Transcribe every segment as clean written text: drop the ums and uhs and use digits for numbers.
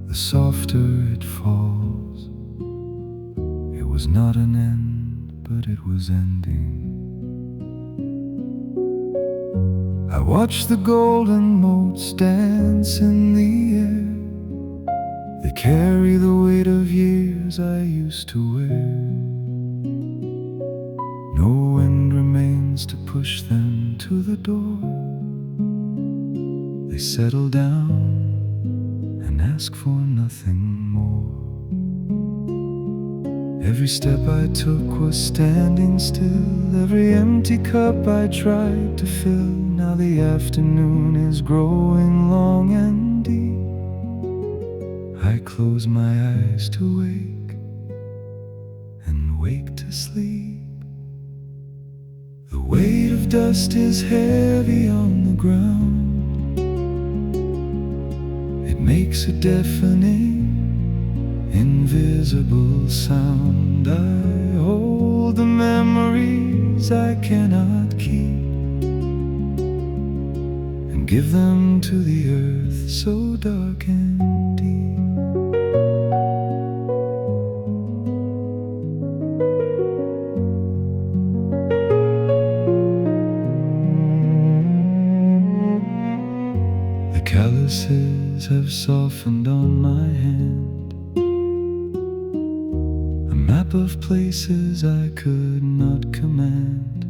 the softer it falls. It was not an end, but it was ending. I watched the golden motes dance in the air. They carry the weight of years I used to wear. No wind remains to push them to the door. They settle down and ask for nothing more. Every step I took was standing still. Every empty cup I tried to fill. Now the afternoon is growing long and deep. I close my eyes to wake and wake to sleep. The weight of dust is heavy on the ground. It makes a deafening, invisible sound. I hold the memories I cannot keep and give them to the earth so dark and deep. The calluses have softened on my hand, a map of places I could not command.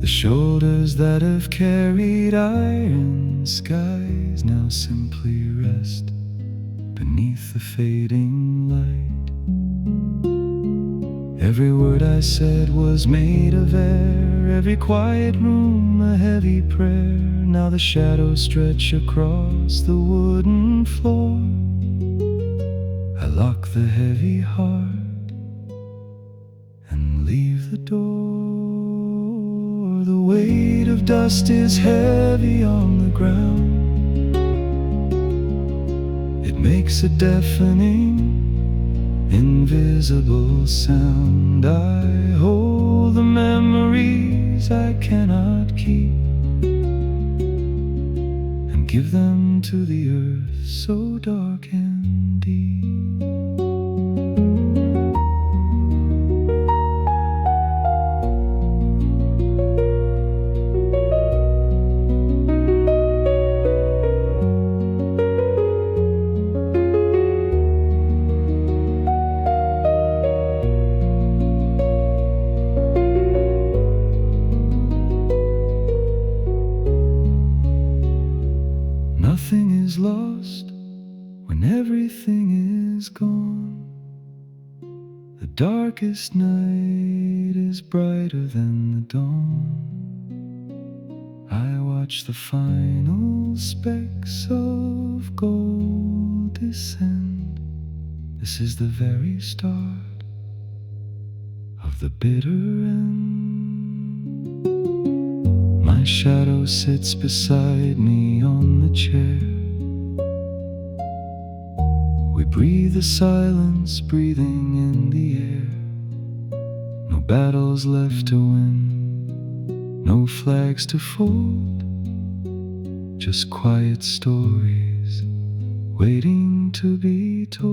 The shoulders that have carried iron skies now simply rest beneath the fading light. Every word I said was made of air, every quiet room a heavy prayer. Now the shadows stretch across the wooden floor. I lock the heavy heart and leave the door. The weight of dust is heavy on the ground. It makes a deafening, invisible sound. I hold the memories I cannot keep and give them to the earth so dark and deep. Nothing is lost when everything is gone. The darkest night is brighter than the dawn. I watch the final specks of gold descend. This is the very start of the bitter end. My shadow sits beside me on the chair. We breathe the silence, breathing in the air. No battles left to win, no flags to fold, just quiet stories waiting to be told.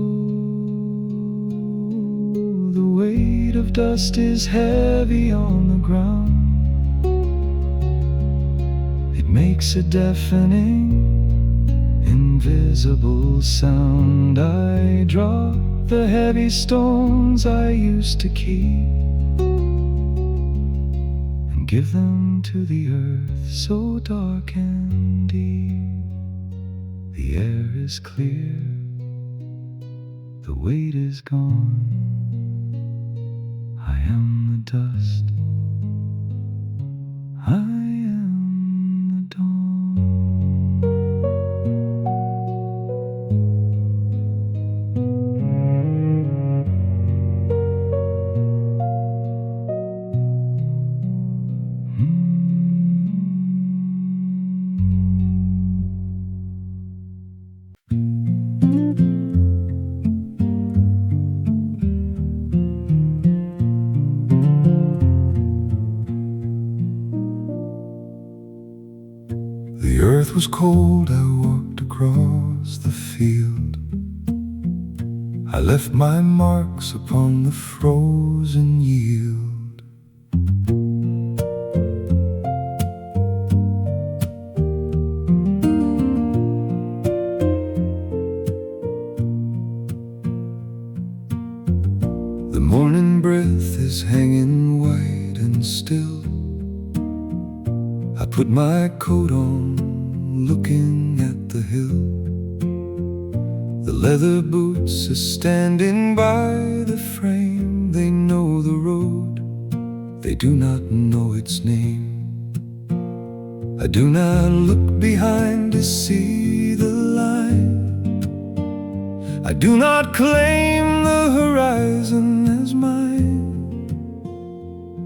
The weight of dust is heavy on the ground. It makes a deafening, invisible sound. I drop the heavy stones I used to keep and give them to the earth so dark and deep. The air is clear, the weight is gone. I am the dust, I am the dawn. The earth was cold, I walked across the left my marks upon the frozen yield. The morning breath is hanging white and still. I put my coat on, looking at the hill. The leather boots are standing by the frame. They know the road, they do not know its name. I do not look behind to see the line. I do not claim the horizon as mine.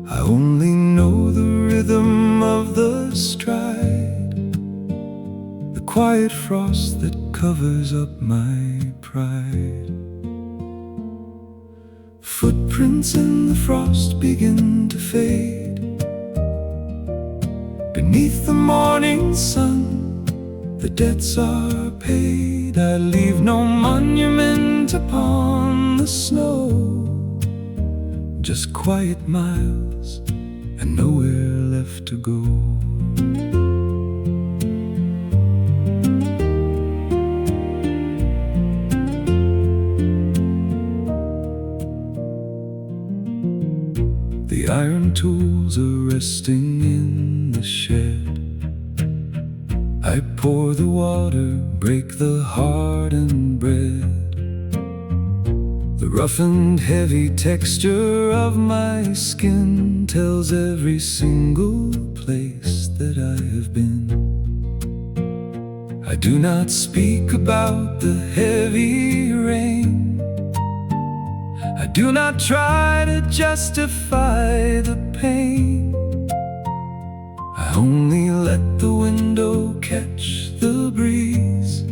I only know the rhythm of the stride, the quiet frost that covers up my pride. Footprints in the frost begin to fade. Beneath the morning sun, the debts are paid. I leave no monument upon the snow, just quiet miles and nowhere left to go. The iron tools are resting in the shed. I pour the water, break the hardened bread. The rough and heavy texture of my skin tells every single place that I have been. I do not speak about the heavy rain. I do not try to justify the pain. I only let the window catch the breeze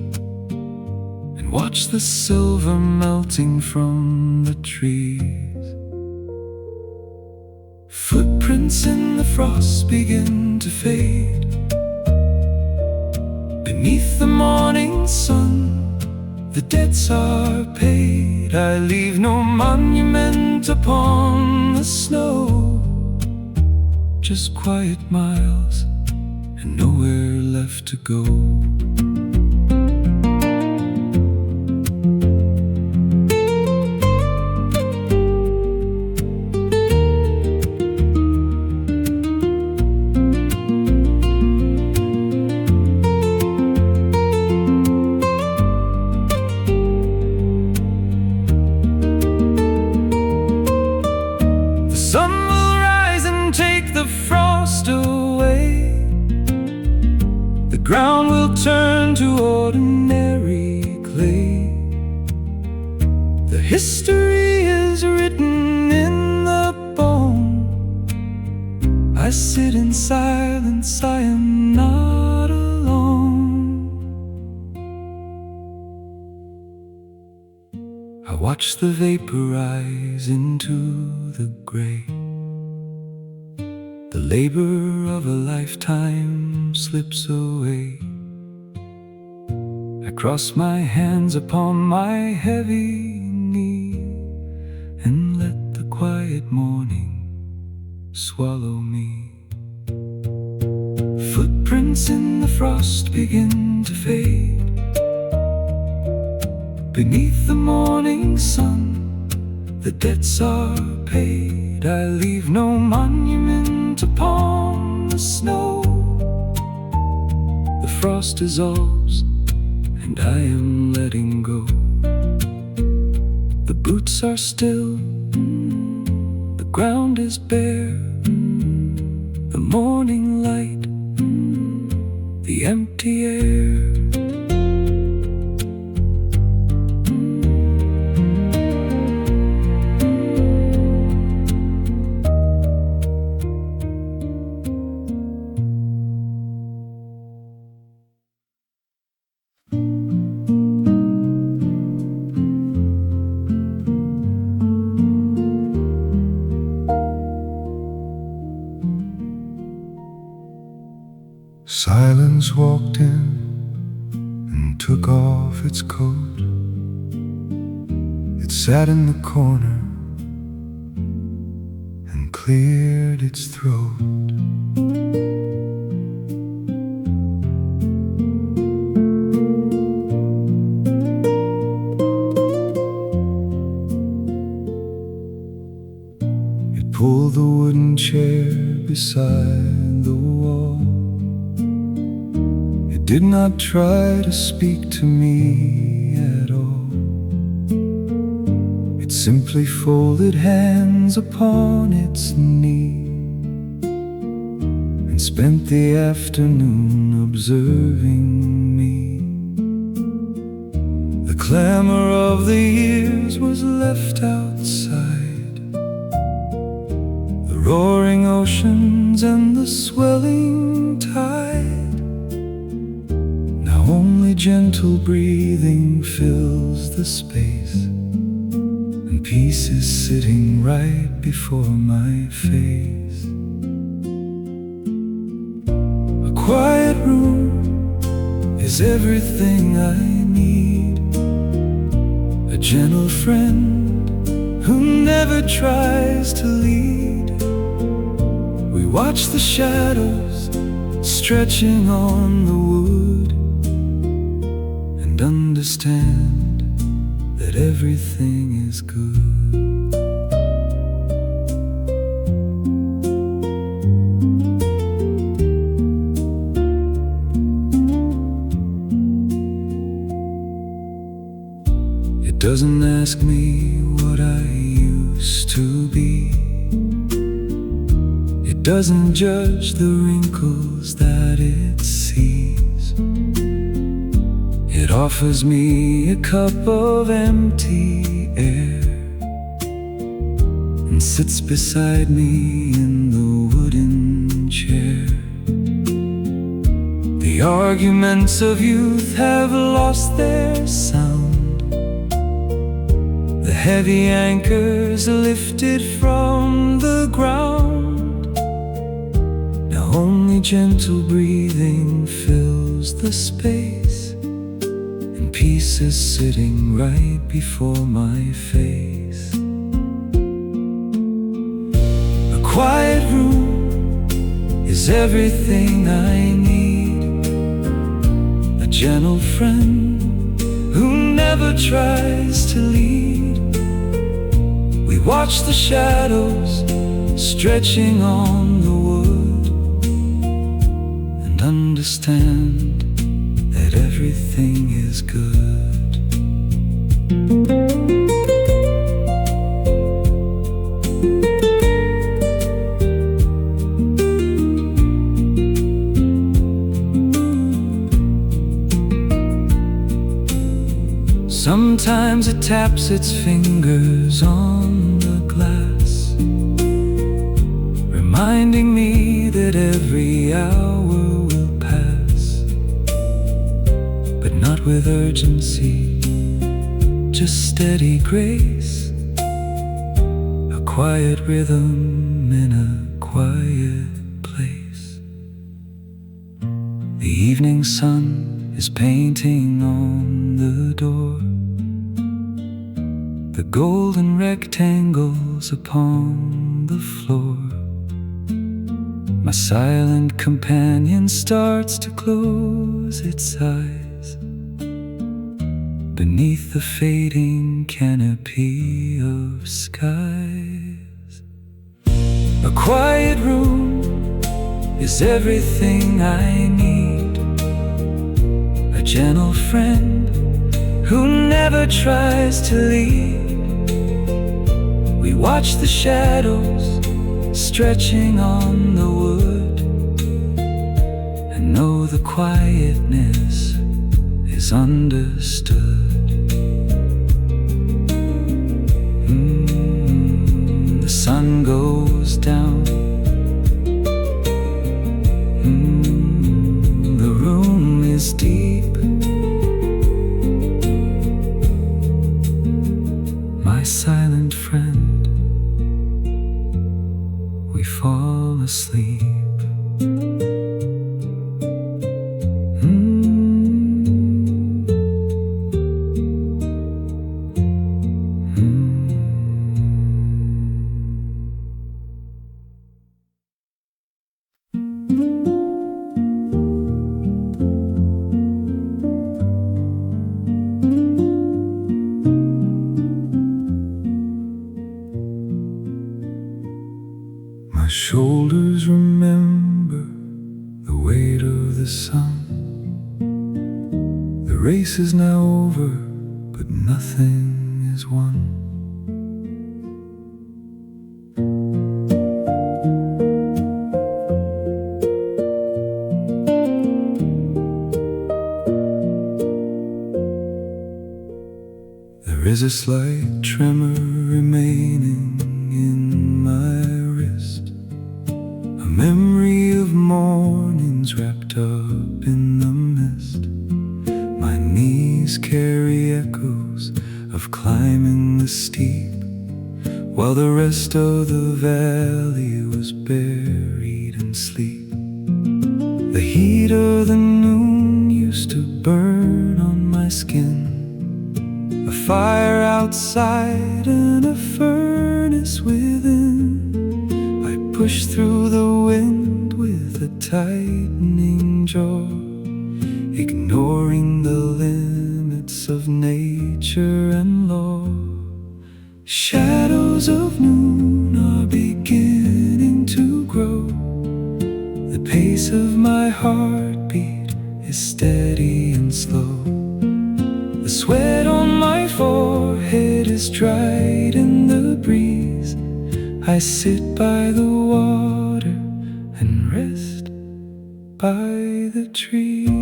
and watch the silver melting from the trees. Footprints in the frost begin to fade. Beneath the morning sun, the debts are paid. I leave no monument upon the snow, just quiet miles and nowhere left to go. Ground will turn to ordinary clay. The history is written in the bone. I sit in silence, I am not alone. I watch the vapor rise into the gray. The labor of a lifetime slips away. I cross my hands upon my heavy knee and let the quiet morning swallow me. Footprints in the frost begin to fade. Beneath the morning sun, the debts are paid. I leave no monument upon the snow. The frost dissolves and I am letting go. The boots are still, the ground is bare. The morning light, the empty air. Silence walked in and took off its coat. It sat in the corner and cleared its throat. It pulled the wooden chair beside the wall. It did not try to speak to me at all. It simply folded hands upon its knee and spent the afternoon observing me. The clamor of the years was left outside, the roaring oceans and the swelling tide. Now only gentle breathing fills the space, peace is sitting right before my face. A quiet room is everything I need. A gentle friend who never tries to lead. We watch the shadows stretching on the wood and understand that everything is good. It doesn't ask me what I used to be. It doesn't judge the wrinkles that it sees. It offers me a cup of empty air and sits beside me in the wooden chair. The arguments of youth have lost their sound. The heavy anchors are lifted from the ground. Now only gentle breathing fills the space, peace is sitting right before my face. A quiet room is everything I need. A gentle friend who never tries to lead. We watch the shadows stretching on the wood and understand that everything is good. Sometimes it taps its fingers on the glass, reminding me that every hour will pass, but not with urgency, just steady grace. A quiet rhythm in a quiet place. The evening sun is painting on the door, the golden rectangles upon the floor. My silent companion starts to close its eyes beneath the fading canopy of skies. A quiet room is everything I need. A gentle friend who never tries to lead. We watch the shadows stretching on the wood and know the quietness is understood. The sun goes down. The room is deep. My silent friend, we fall asleep. race is now over, but nothing is won. There is a slight tremor remaining in my wrist, a memory of mornings wrapped up in the mist. My knees carry echoes of climbing the steep, while the rest of the valley was buried in sleep. The heat of the noon used to burn on my skin, a fire outside and a furnace within. I pushed through the wind with a tightening jaw, ignoring the limits of nature and law. Shadows of noon are beginning to grow. The pace of my heartbeat is steady and slow. The sweat on my forehead is dried in the breeze. I sit by the water and rest by the trees.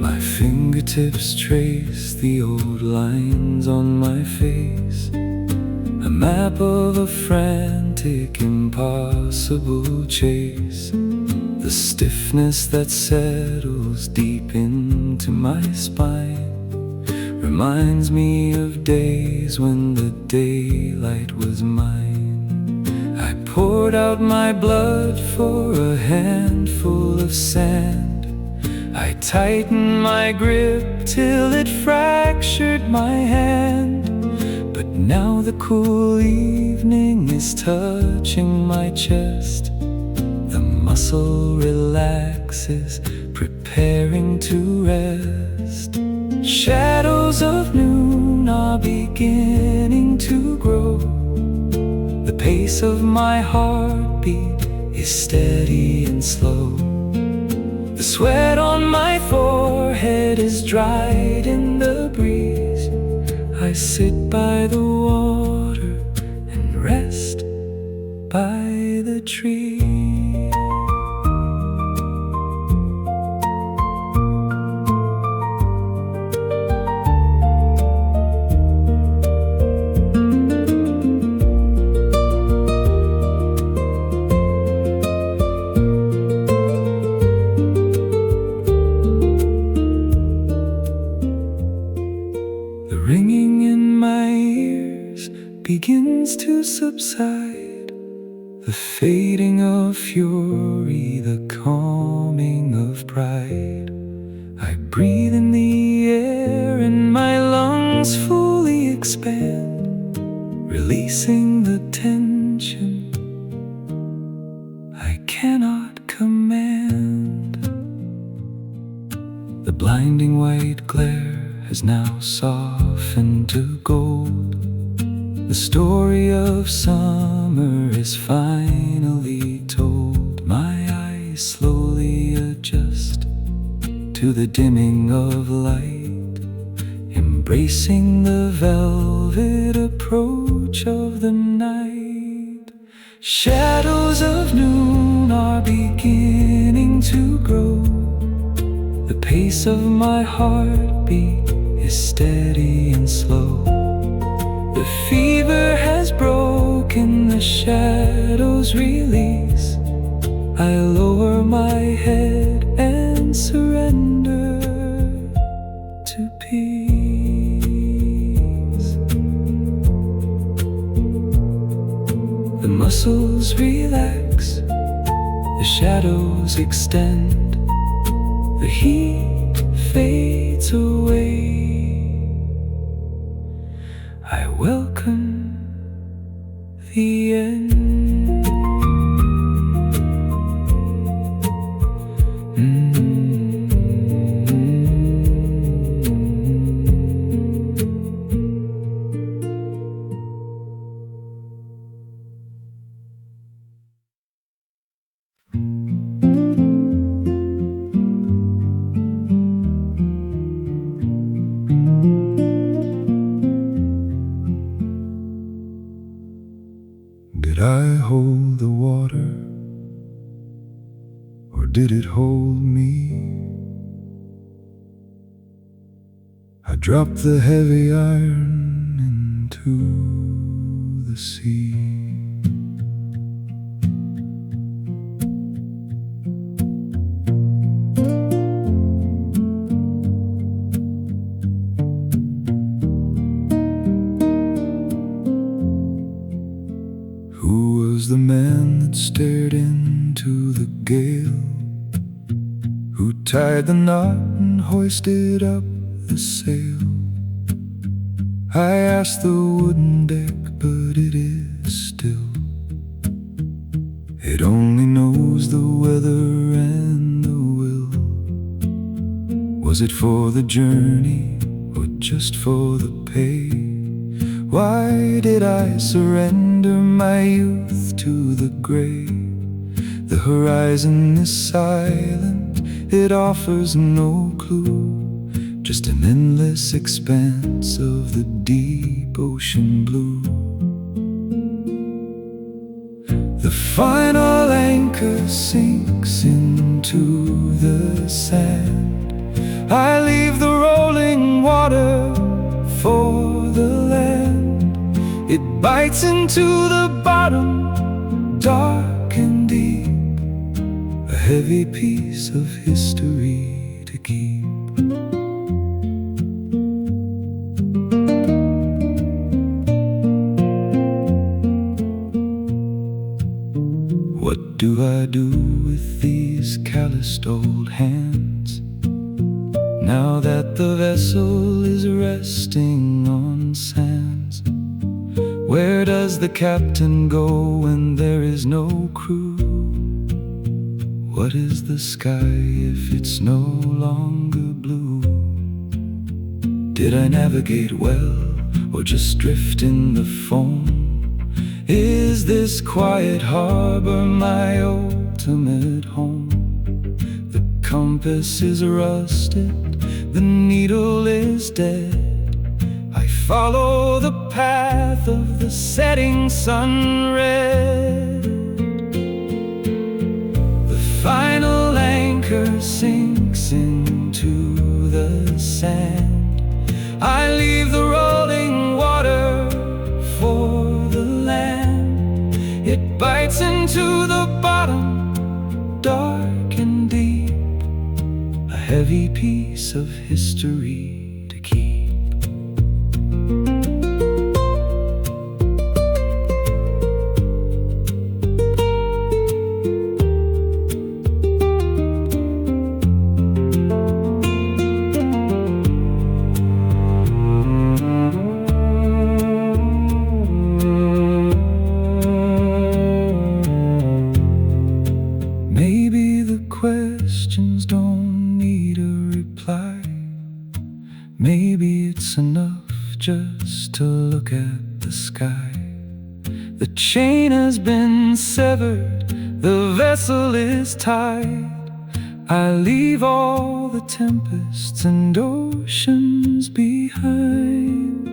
My fingertips trace the old lines on my face, a map of a frantic, impossible chase. The stiffness that settles deep into my spine reminds me of days when the daylight was mine. I poured out my blood for a handful of sand. I tightened my grip till it fractured my hand. But now the cool evening is touching my chest. The muscle relaxes, preparing to rest. Shadows of noon are beginning to grow. The pace of my heartbeat is steady and slow. The sweat on my forehead is dried in the breeze. I sit by the water and rest by the tree. Ringing in my ears begins to subside, the fading of fury, the calming of pride. I breathe in the air and my lungs fully expand, releasing the tension I cannot command. The blinding white glare has now softened to gold. The story of summer is finally told. My eyes slowly adjust to the dimming of light, embracing the velvet approach of the night. Shadows of noon are beginning to grow. The pace of my heartbeat is steady and slow. The fever has broken, the shadows release. I lower my head and surrender to peace. The muscles relax, the shadows extend, the heat fades away. I welcome the end. Did I hold the water, or did it hold me? I dropped the heavy iron into the sea. Who was the man that stared into the gale? Who tied the knot and hoisted up the sail? I asked the wooden deck, but it is still. It only knows the weather and the will. Was it for the journey or just for the pay? Why did I surrender my youth to the grey? The horizon is silent, it offers no clue, just an endless expanse of the deep ocean blue. The final anchor sinks into the sand. I leave the rolling water for the land. It bites into the bottom, dark and deep, a heavy piece of history to keep. What do I do with these calloused old hands, now that the vessel is resting on sands? Where does the captain go when there is no crew? What is the sky if it's no longer blue? Did I navigate well, or just drift in the foam? Is this quiet harbor my ultimate home? The compass is rusted, the needle is dead. I follow the path of the setting sun red. The final anchor sinks into the sand. I leave the rolling water for the land. It bites into the bottom, dark and deep, a heavy piece of history to keep. Questions don't need a reply. Maybe it's enough just to look at the sky. The chain has been severed, the vessel is tied. I leave all the tempests and oceans behind.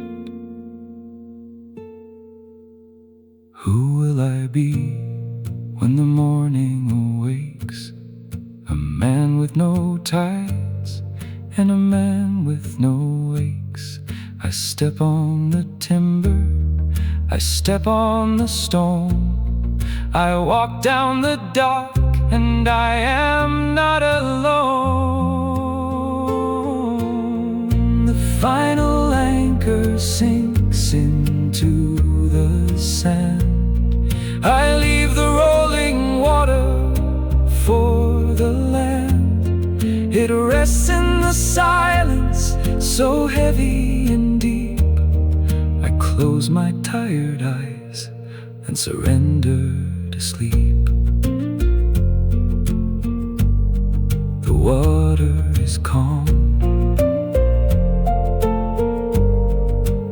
Who will I be when the morning awakes? A man with no ties and a man with no aches. I step on the timber, I step on the stone. I walk down the dock and I am not alone. The final anchor sinks into the sand. I leave the rolling water for the land. It rests in the silence, so heavy and deep. I close my tired eyes and surrender to sleep. The water is calm,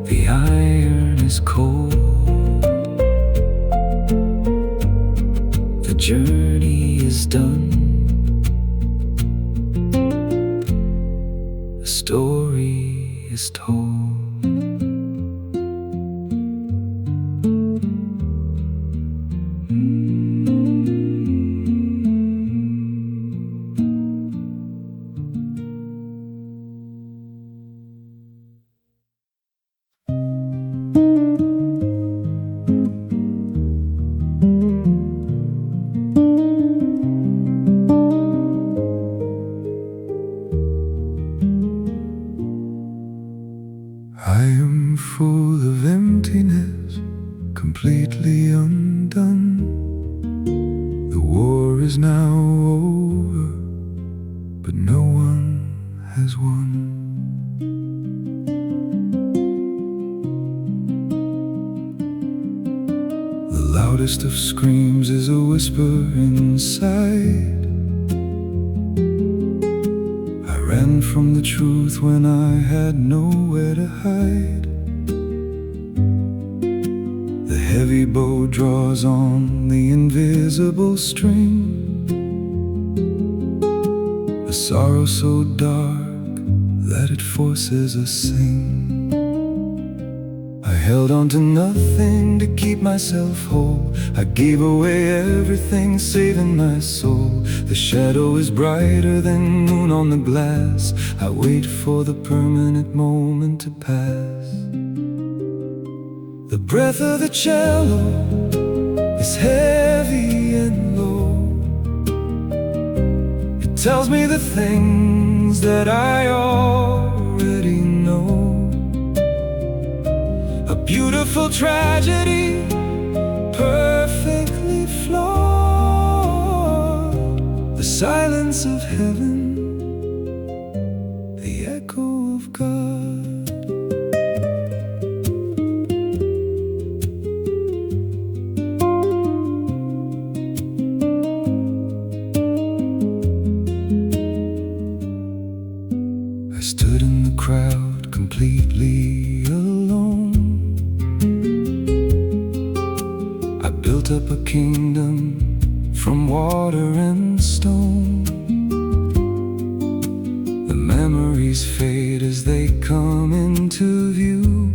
the iron is cold. The journey is done, the story is told. undone. The war is now over, but no one has won. The loudest of screams is a whisper inside. I ran from the truth when I had nowhere to hide. The heavy bow draws on the invisible string, a sorrow so dark that it forces a sing. I held on to nothing to keep myself whole. I gave away everything, saving my soul. The shadow is brighter than moon on the glass. I wait for the permanent moment to pass. The breath of the cello is heavy and low. It tells me the things that I already know. A beautiful tragedy, perfectly flawed. The silence of heaven, the echo of God. I stood in the crowd completely alone. I built up a kingdom from water and stone. The memories fade as they come into view.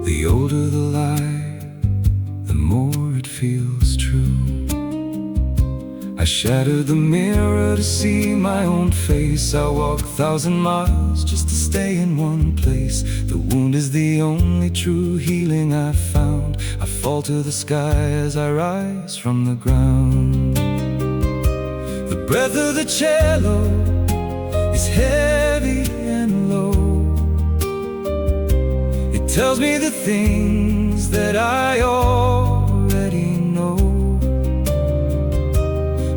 The older the lie, the more it feels true. I shattered the mirror to see my own face. I walk 1,000 miles just to stay in one place. The wound is the only true healing I've found. I fall to the sky as I rise from the ground. The breath of the cello is heavy and low. It tells me the things that I already know.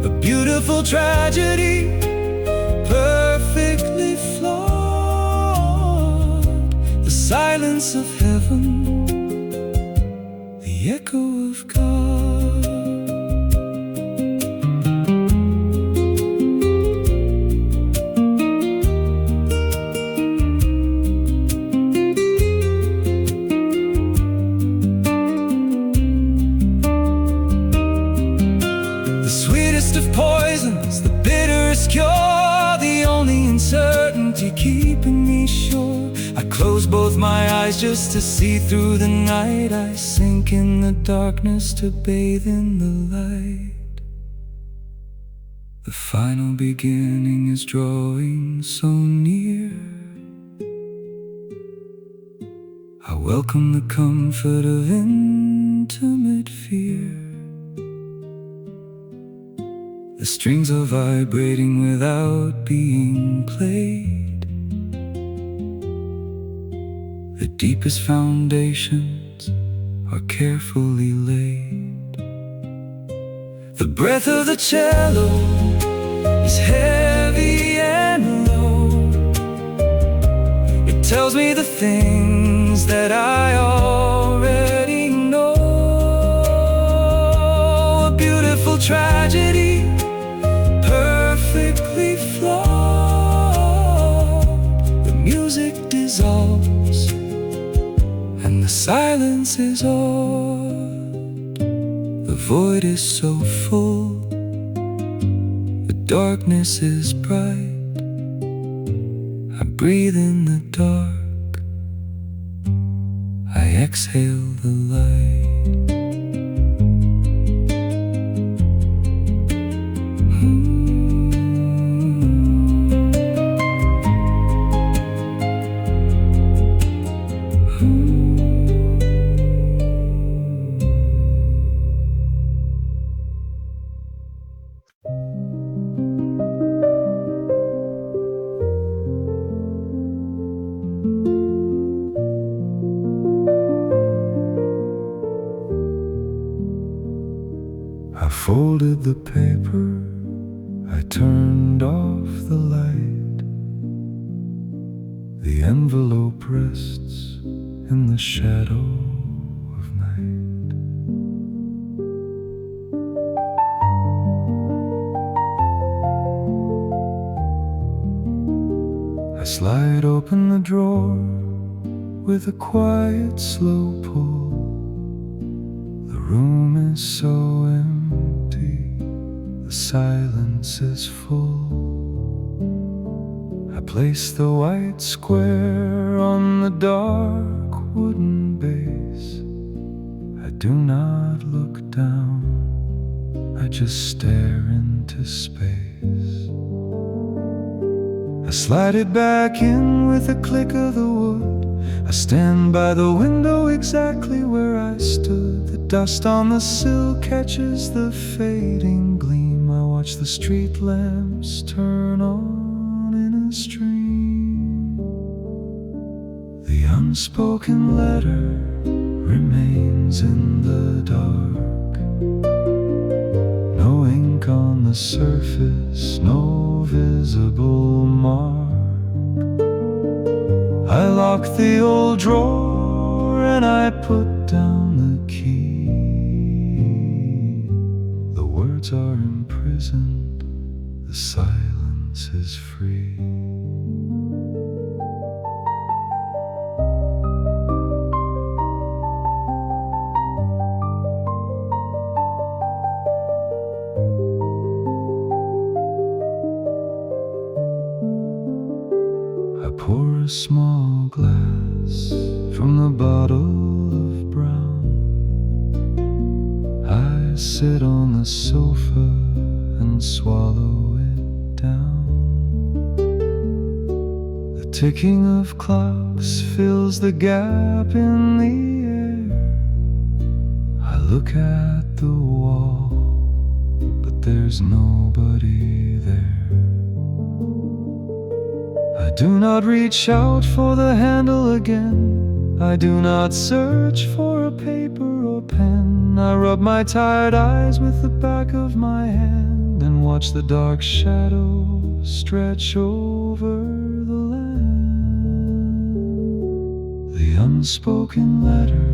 A beautiful tragedy, perfectly flawed. The silence of heaven, the echo of God. The sweetest of poisons, the bitterest cure, the only uncertainty keeping me sure. I close both my eyes just to see through the night. I sink in the darkness to bathe in the light. The final beginning is drawing so near. I welcome the comfort of intimate fear. The strings are vibrating without being played. The deepest foundations are carefully laid. The breath of the cello is heavy and low. It tells me the things that I already know. A beautiful tragedy, perfectly flawed. The music dissolves and the silence is odd. The void is so full, the darkness is bright. I breathe in the dark, I exhale the light. folded the paper, I turned off the light. The envelope rests in the shadow of night. I slide open the drawer with a quiet, slow pull. The room is so empty, the silence is full. I place the white square on the dark wooden base. I do not look down, I just stare into space. I slide it back in with a click of the wood. I stand by the window exactly where I stood. The dust on the sill catches the fading gleam. I watch the street lamps turn on in a stream. The unspoken letter remains in the dark. No ink on the surface, no visible mark. I lock the old drawer and I put down the key. The words are imprisoned, the silence is free. Pour a small glass from the bottle of brown. I sit on the sofa and swallow it down. The ticking of clocks fills the gap in the air. I look at the wall, but there's nobody there. I do not reach out for the handle again. I do not search for a paper or pen. I rub my tired eyes with the back of my hand and watch the dark shadows stretch over the land. The unspoken letter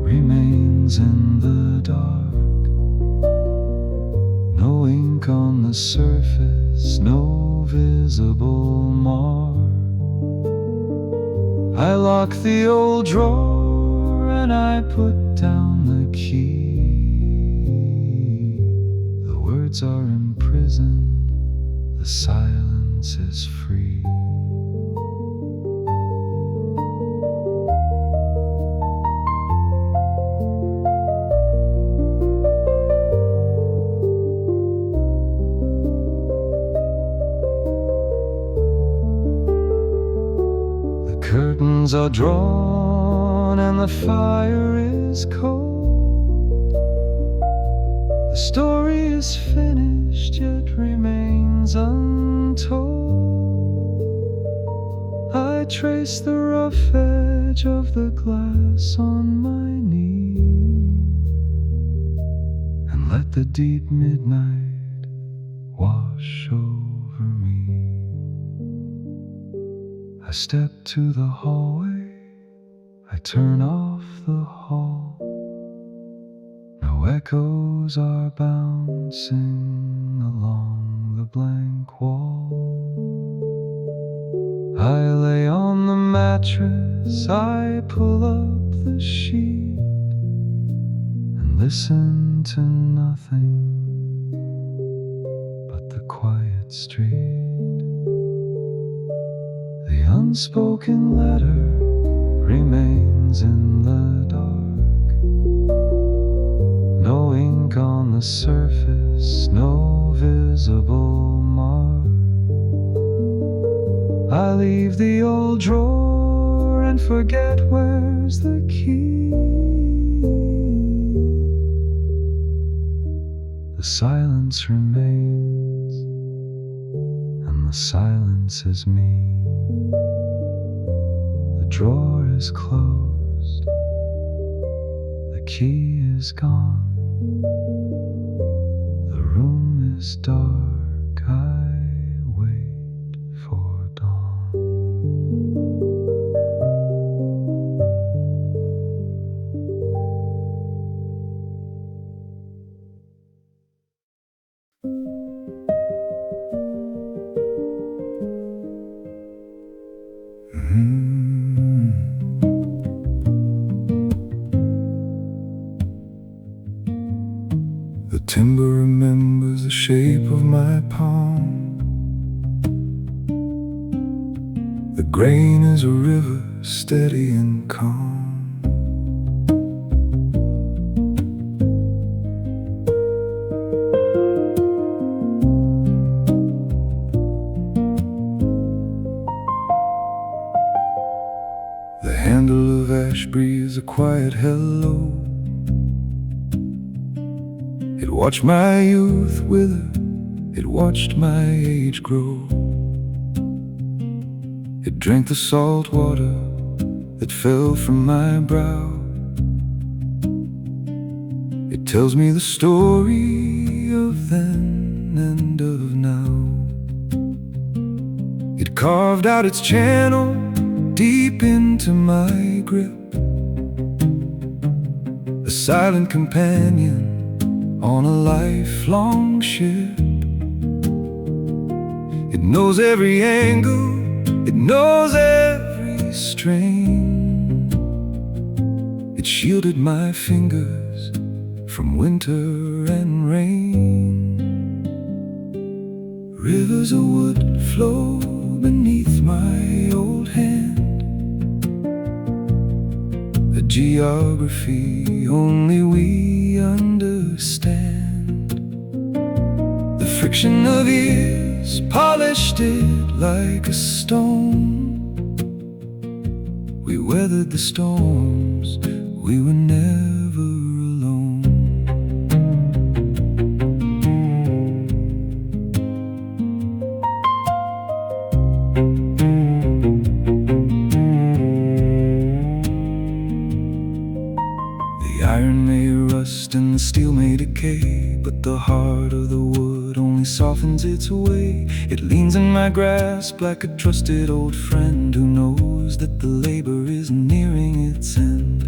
remains in the dark. No ink on the surface, no visible mark. I lock the old drawer and I put down the key. The words are imprisoned, the silence is free. Curtains are drawn and the fire is cold. The story is finished yet remains untold. I trace the rough edge of the glass on my knee and let the deep midnight wash over me. I step to the hallway, I turn off the hall. No echoes are bouncing along the blank wall. I lay on the mattress, I pull up the sheet and listen to nothing but the quiet street. The unspoken letter remains in the dark. No ink on the surface, no visible mark. I leave the old drawer and forget where's the key. The silence remains, and the silence is me. The drawer is closed, the key is gone, is dark, I wait for dawn. The timber remembers the shape of my palm. The grain is a river, steady and calm. The handle of ash breathes a quiet hello. It watched my youth wither, it watched my age grow. It drank the salt water that fell from my brow. It tells me the story of then and of now. It carved out its channel deep into my grip, a silent companion on a lifelong ship. It knows every angle, it knows every strain. It shielded my fingers from winter and rain. Rivers of wood flow beneath my old hand, a geography only we understand. The friction of years polished it like a stone. We weathered the storms, we were never alone. The iron may rust and the steel may decay, but the heart of the wood only softens its way. It leans in my grasp like a trusted old friend who knows that the labor is nearing its end.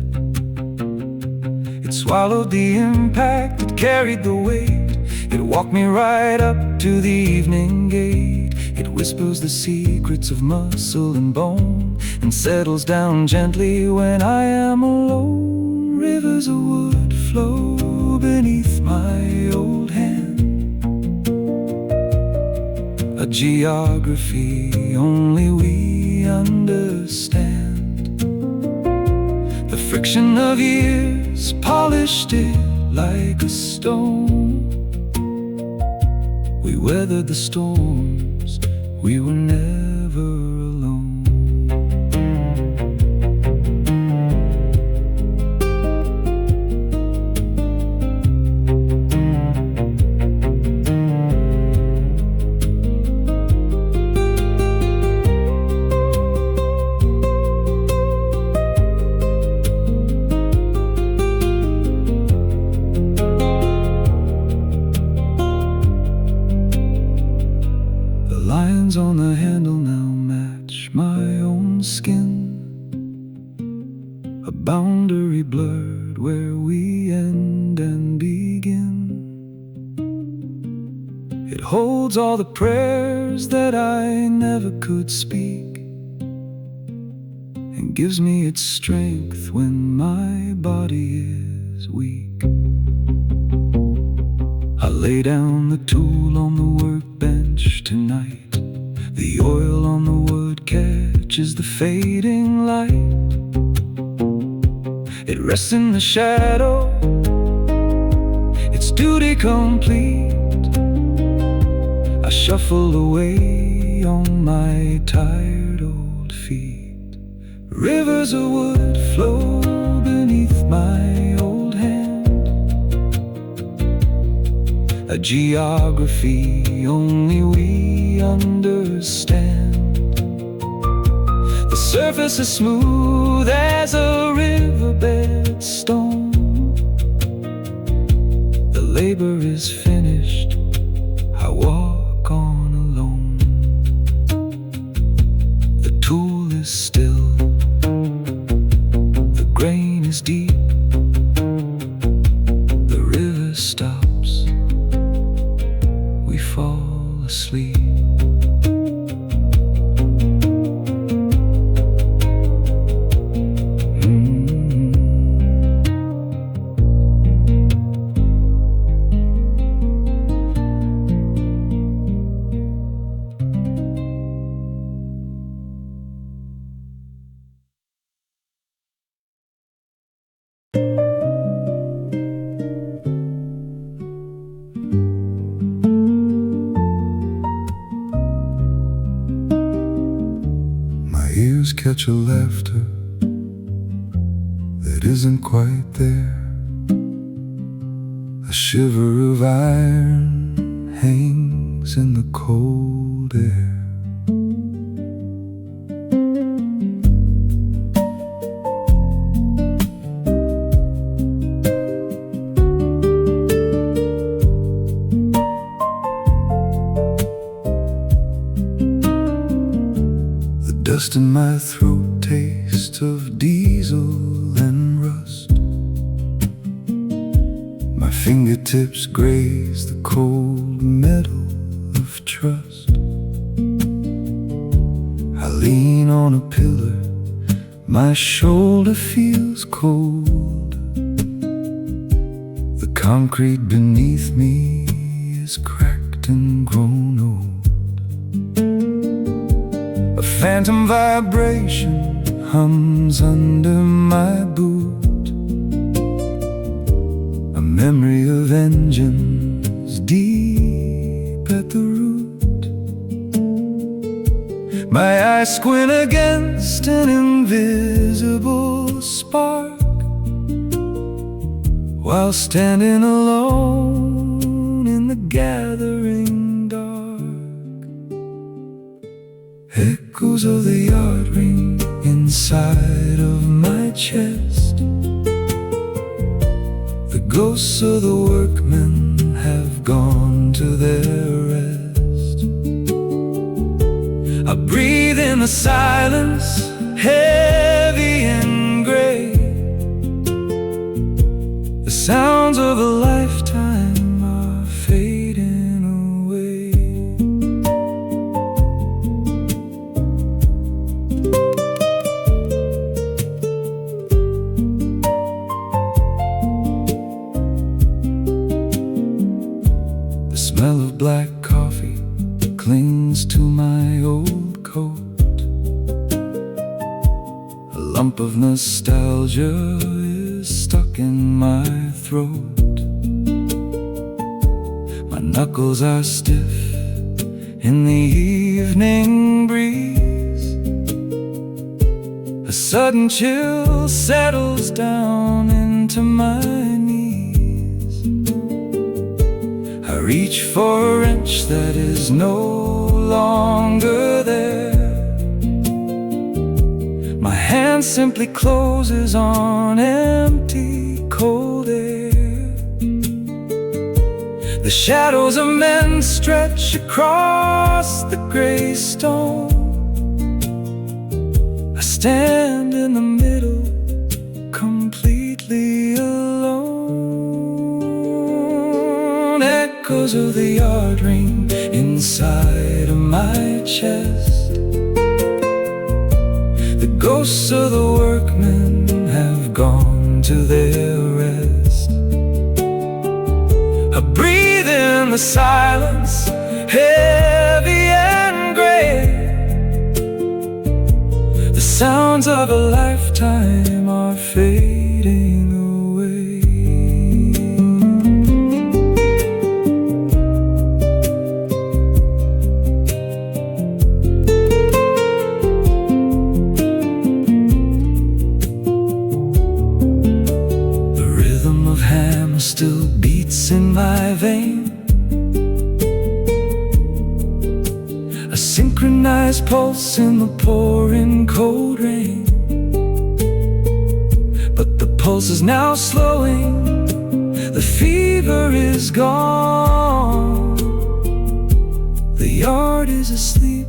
It swallowed the impact, it carried the weight. It walked me right up to the evening gate. It whispers the secrets of muscle and bone and settles down gently when I am alone. Rivers of wood flow beneath my old hand, a geography only we understand. The friction of years polished it like a stone. We weathered the storms, we were never alone. On the handle now match my own skin, a boundary blurred where we end and begin. It holds all the prayers that I never could speak, and gives me its strength when my body is weak. I lay down the tool on the workbench tonight. The oil on the wood catches the fading light. It rests in the shadow, its duty complete. I shuffle away on my tired old feet. Rivers of wood flow beneath my old hand, a geography only we understand. The surface is smooth as a riverbed stone. The labor is finished, catch a laughter that isn't quite there. A shiver of iron hangs in the cold air. Dust in my throat tastes of diesel and rust. My fingertips graze the cold metal of trust. I lean on a pillar, my shoulder feels cold. The concrete beneath me is cracked and grown old. A phantom vibration hums under my boot, a memory of engines deep at the root. My eyes squint against an invisible spark, while standing alone in the gathering dark. Echoes of the yard ring inside of my chest. The ghosts of the workmen have gone to their rest. I breathe in the silence, heavy and gray. The sounds of a lifetime are fading away. The smell of black coffee clings to my old coat. A lump of nostalgia is stuck in my throat. My knuckles are stiff in the evening breeze. A sudden chill settles down into my knees. I reach for a wrench that is no longer there. My hand simply closes on empty, cold air. The shadows of men stretch across the gray stone. I stand in the middle, completely alone. Echoes of the yard ring inside of my chest. The ghosts of the workmen have gone to their rest. I breathe in the silence, heavy and gray. The sounds of a lifetime are fading away. The rhythm of hammers still beats in my vein. A synchronized pulse in the pouring cold rain. But the pulse is now slowing, the fever is gone. The yard is asleep,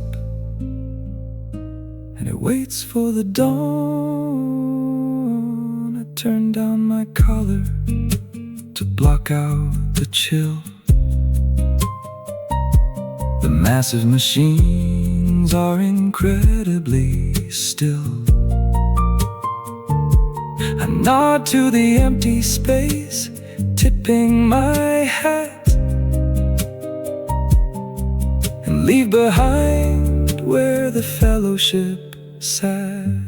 and it waits for the dawn. I turn down my collar to block out the chill. The massive machines are incredibly still. I nod to the empty space, tipping my hat, and leave behind where the fellowship sat.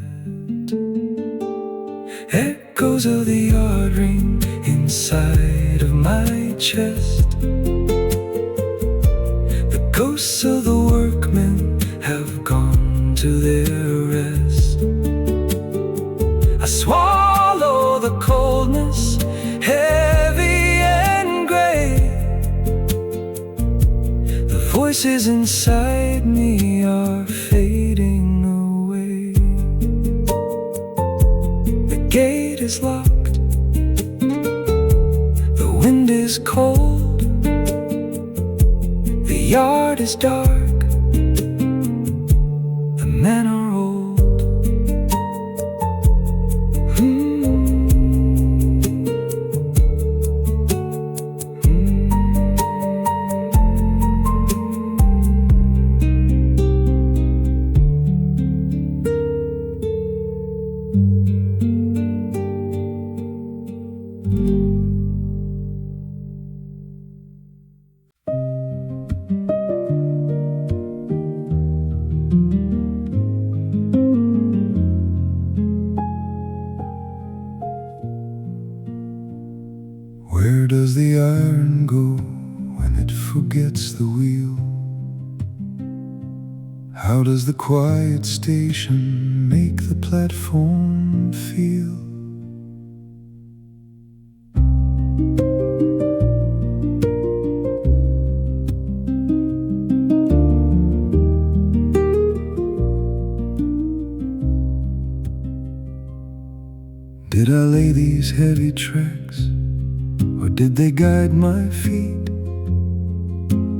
Echoes of the yard ring inside of my chest. The ghosts of the workmen have gone to their rest. voices inside me are fading away. The gate is locked, the wind is cold, the yard is dark, the men are old. Where does the iron go when it forgets the wheel? How does the quiet station make the platform feel? Did I lay these heavy tracks? Or did they guide my feet?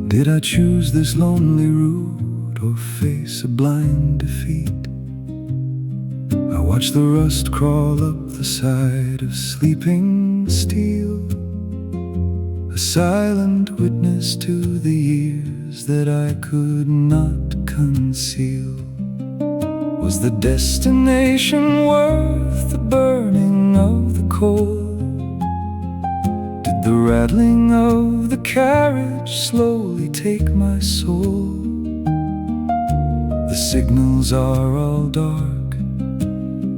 Did I choose this lonely route or face a blind defeat? I watch the rust crawl up the side of sleeping steel, a silent witness to the years that I could not conceal. Was the destination worth the burning of the coal? The rattling of the carriage slowly take my soul. The signals are all dark,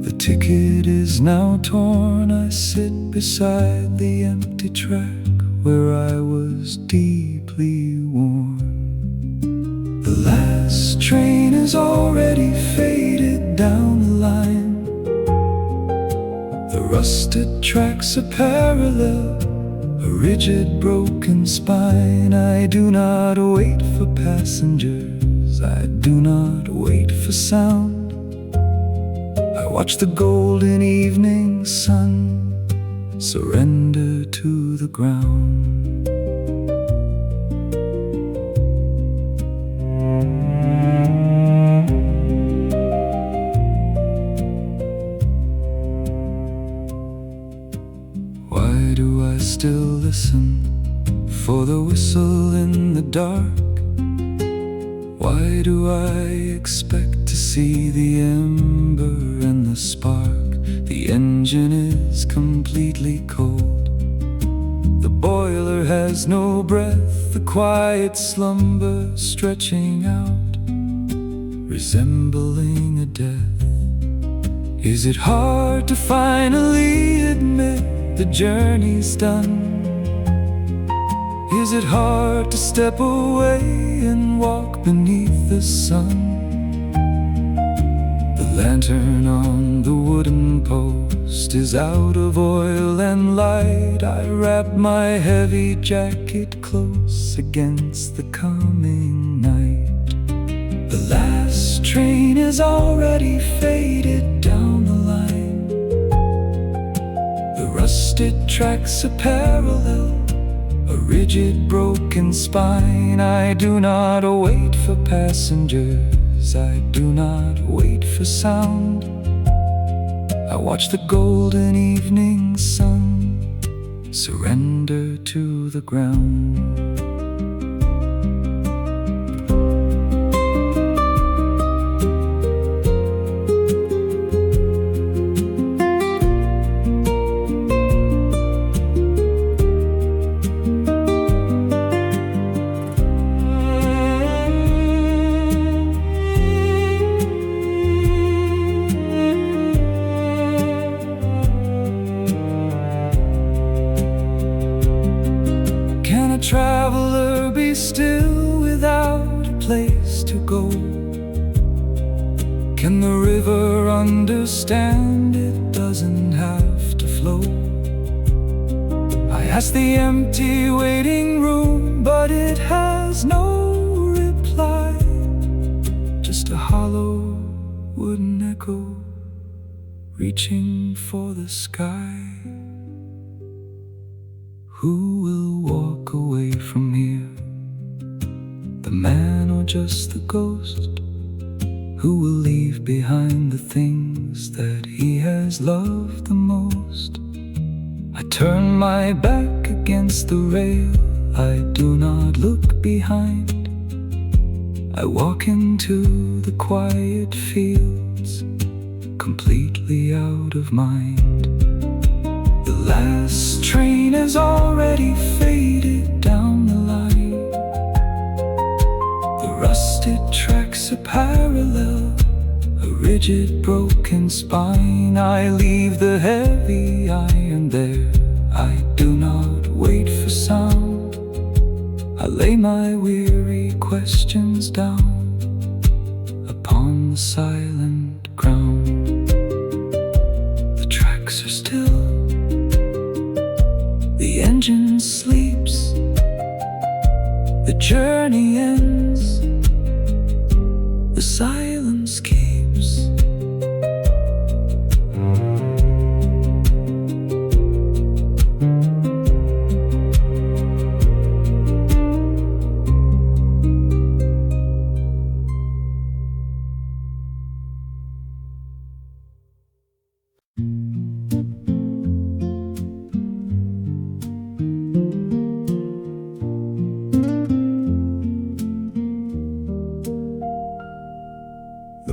the ticket is now torn. I sit beside the empty track where I was deeply worn. The last train is already faded down the line. The rusted tracks are parallel, a rigid broken spine. I do not wait for passengers, I do not wait for sound. I watch the golden evening sun surrender to the ground. Why do I still listen for the whistle in the dark? Why do I expect to see the ember and the spark? The engine is completely cold, the boiler has no breath, the quiet slumber stretching out, resembling a death. Is it hard to finally admit the journey's done? Is it hard to step away and walk beneath the sun? The lantern on the wooden post is out of oil and light. I wrap my heavy jacket close against the coming night. The last train is already faded down the line. The rusted tracks are parallel, a rigid broken spine. I do not wait for passengers, I do not wait for sound. I watch the golden evening sun surrender to the ground. Traveler, be still without a place to go. Can the river understand it doesn't have to flow? I ask the empty waiting room, but it has no an echo reaching for the sky. Who will walk away from here? The man or just the ghost? Who will leave behind the things that he has loved the most? I turn my back against the rail, I do not look behind. I walk into the quiet fields, completely out of mind. The last train has already faded down the line. The rusted tracks are parallel, a rigid broken spine. I leave the heavy iron there, I do not wait for sound. I lay my weary questions down upon the silent ground. The tracks are still, the engine sleeps, the journey ends, the silence keeps.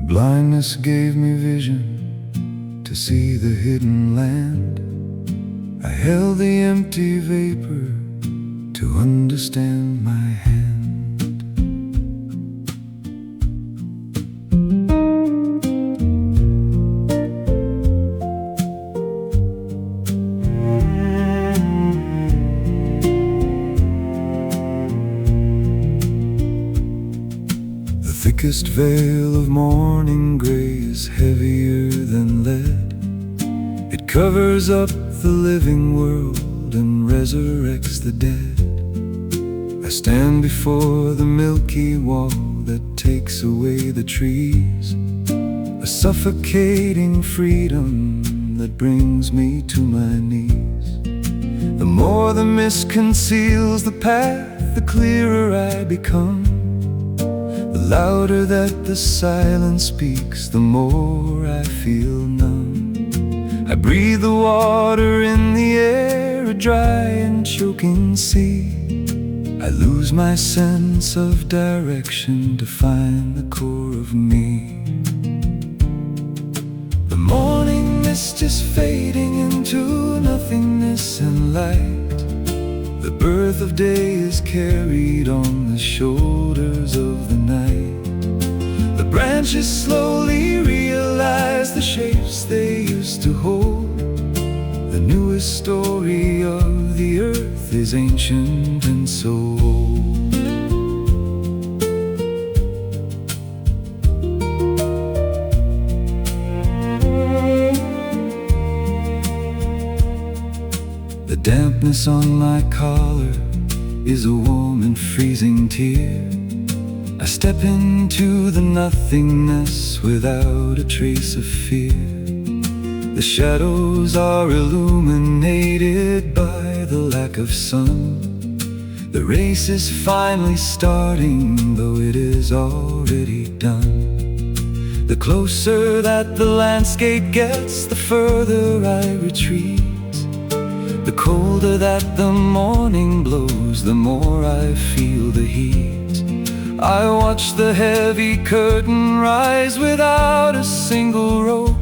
Blindness gave me vision to see the hidden land. I held the empty vapor to understand my hand. The thickest veil of morning gray is heavier than lead. It covers up the living world and resurrects the dead. I stand before the milky wall that takes away the trees, a suffocating freedom that brings me to my knees. The more the mist conceals the path, the clearer I become. The louder that the silence speaks, the more I feel numb. I breathe the water in the air, a dry and choking sea. I lose my sense of direction to find the core of me. The morning mist is fading into nothingness and light. The birth of day is carried on the shoulders of the night. The branches slowly realize the shapes they used to hold. The newest story of the earth is ancient and so old. The dampness on my collar is a warm and freezing tear. I step into the nothingness without a trace of fear. The shadows are illuminated by the lack of sun. The race is finally starting, though it is already done. The closer that the landscape gets, the further I retreat. The colder that the morning blows, the more I feel the heat. I watch the heavy curtain rise without a single rope.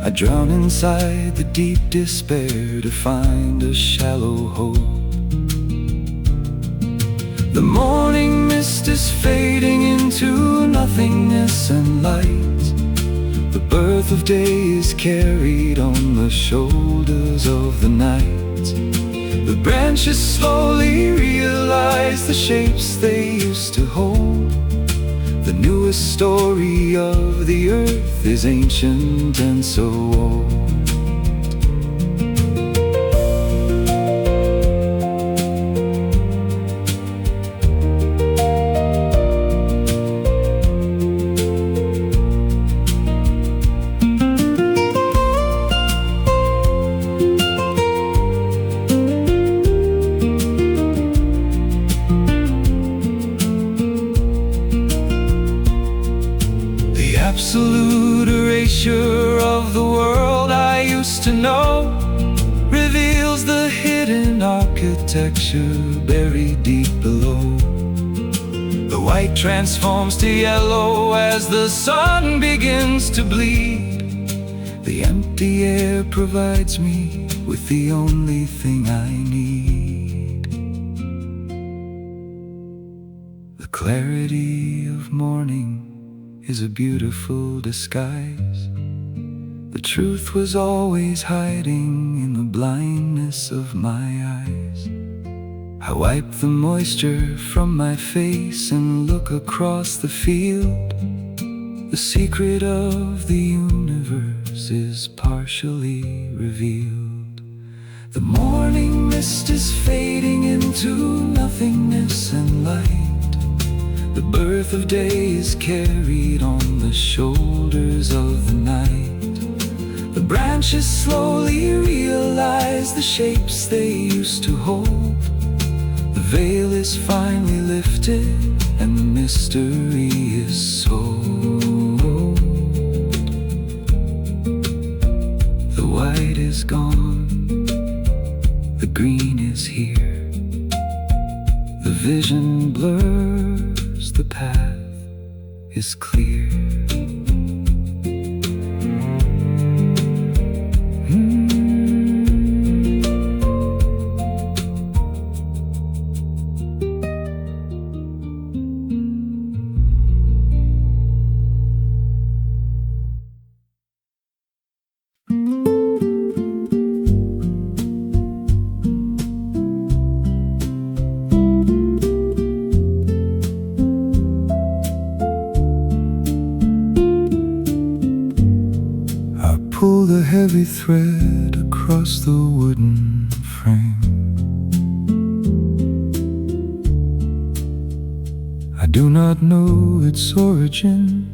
I drown inside the deep despair to find a shallow hope. The morning mist is fading into nothingness and light. The birth of day is carried on the shoulders of the night. The branches slowly realize the shapes they used to hold. The newest story of the earth is ancient and so old. ancient architecture buried deep below. The white transforms to yellow as the sun begins to bleed. The empty air provides me with the only thing I need. The clarity of morning is a beautiful disguise. The truth was always hiding in the blindness of my eyes. I wipe the moisture from my face and look across the field. The secret of the universe is partially revealed. The morning mist is fading into nothingness and light. The birth of day is carried on the shoulders of the night. The branches slowly realize the shapes they used to hold. The veil is finally lifted and the mystery is solved. The white is gone, the green is here. The vision blurs, the path is clear. Pull the heavy thread across the wooden frame. I do not know its origin,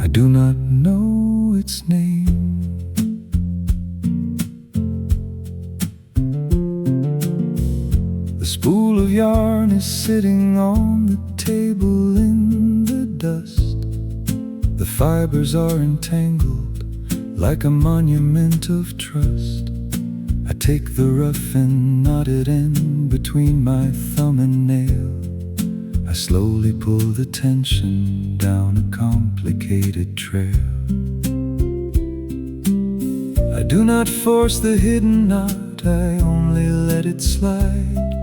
I do not know its name. The spool of yarn is sitting on the table in the dust. The fibers are entangled like a monument of trust. I take the rough and knotted end between my thumb and nail. I slowly pull the tension down a complicated trail. I do not force the hidden knot, I only let it slide.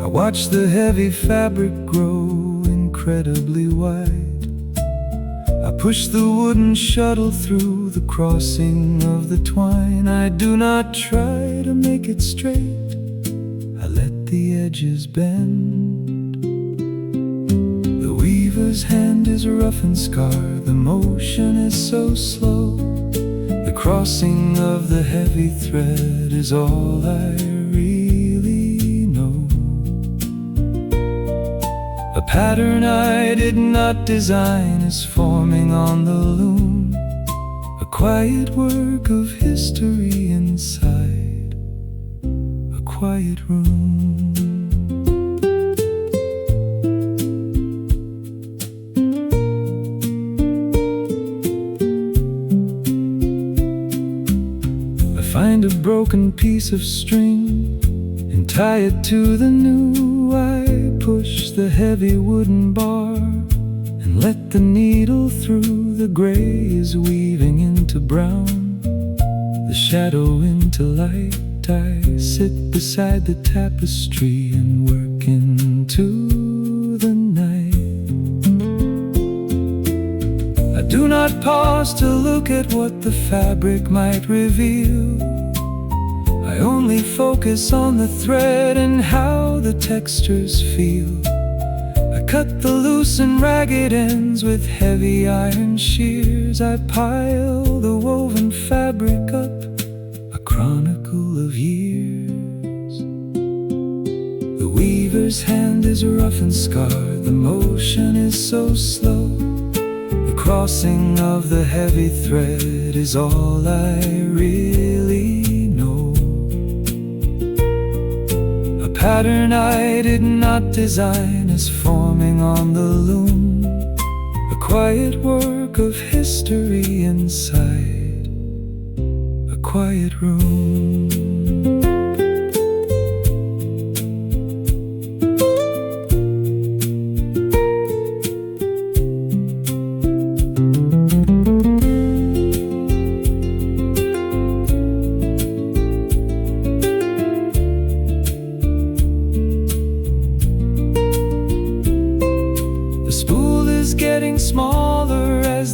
I watch the heavy fabric grow incredibly wide. I push the wooden shuttle through the crossing of the twine. I do not try to make it straight, I let the edges bend. The weaver's hand is rough and scarred, the motion is so slow. The crossing of the heavy thread is all I really know. A pattern I did not design is forming on the loom, a quiet work of history inside a quiet room. I find a broken piece of string and tie it to the new. I push the heavy wooden bar and let the needle through. The gray is weaving into brown, the shadow into light. I sit beside the tapestry and work into the night. I do not pause to look at what the fabric might reveal. I only focus on the thread and how the textures feel. I cut the loose and ragged ends with heavy iron shears. I pile the woven fabric up, a chronicle of years. The weaver's hand is rough and scarred, the motion is so slow. The crossing of the heavy thread is all I really know. A pattern I did not design is forming on the loom, a quiet work of history inside a quiet room.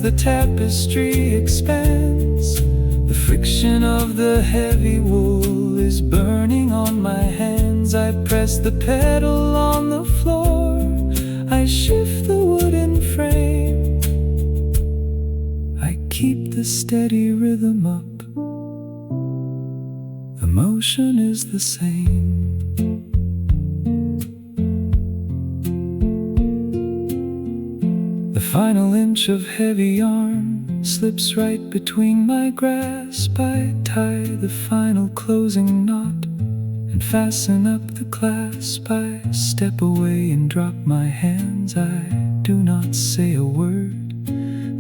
the tapestry expands. The friction of the heavy wool is burning on my hands. I press the pedal on the floor, I shift the wooden frame. I keep the steady rhythm up, the motion is the same. The final inch of heavy yarn slips right between my grasp. I tie the final closing knot and fasten up the clasp. I step away and drop my hands. I do not say a word.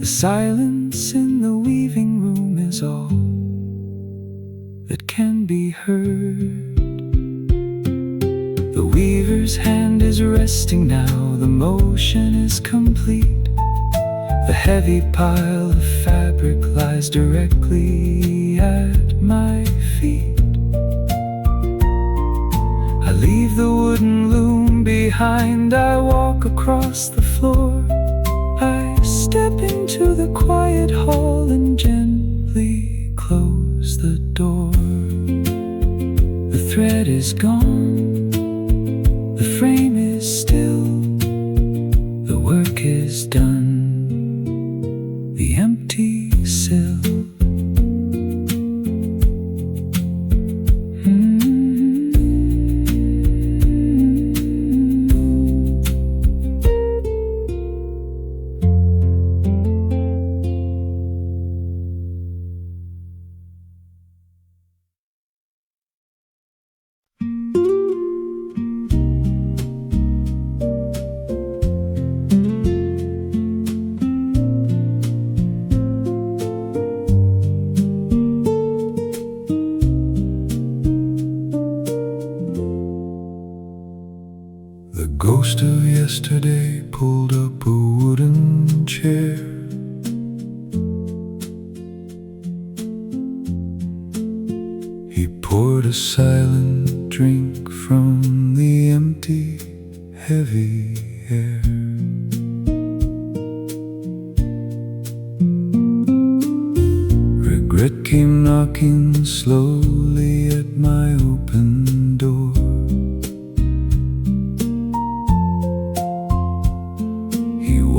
The silence in the weaving room is all that can be heard. The weaver's hand is resting now, the motion is complete. The heavy pile of fabric lies directly at my feet. I leave the wooden loom behind, I walk across the floor. I step into the quiet hall and gently close the door. The thread is gone, the frame is still, the work is done. The empty sill. The ghost of yesterday pulled up a wooden chair. He poured a silent drink from the empty, heavy air. Regret came knocking slowly at my open door.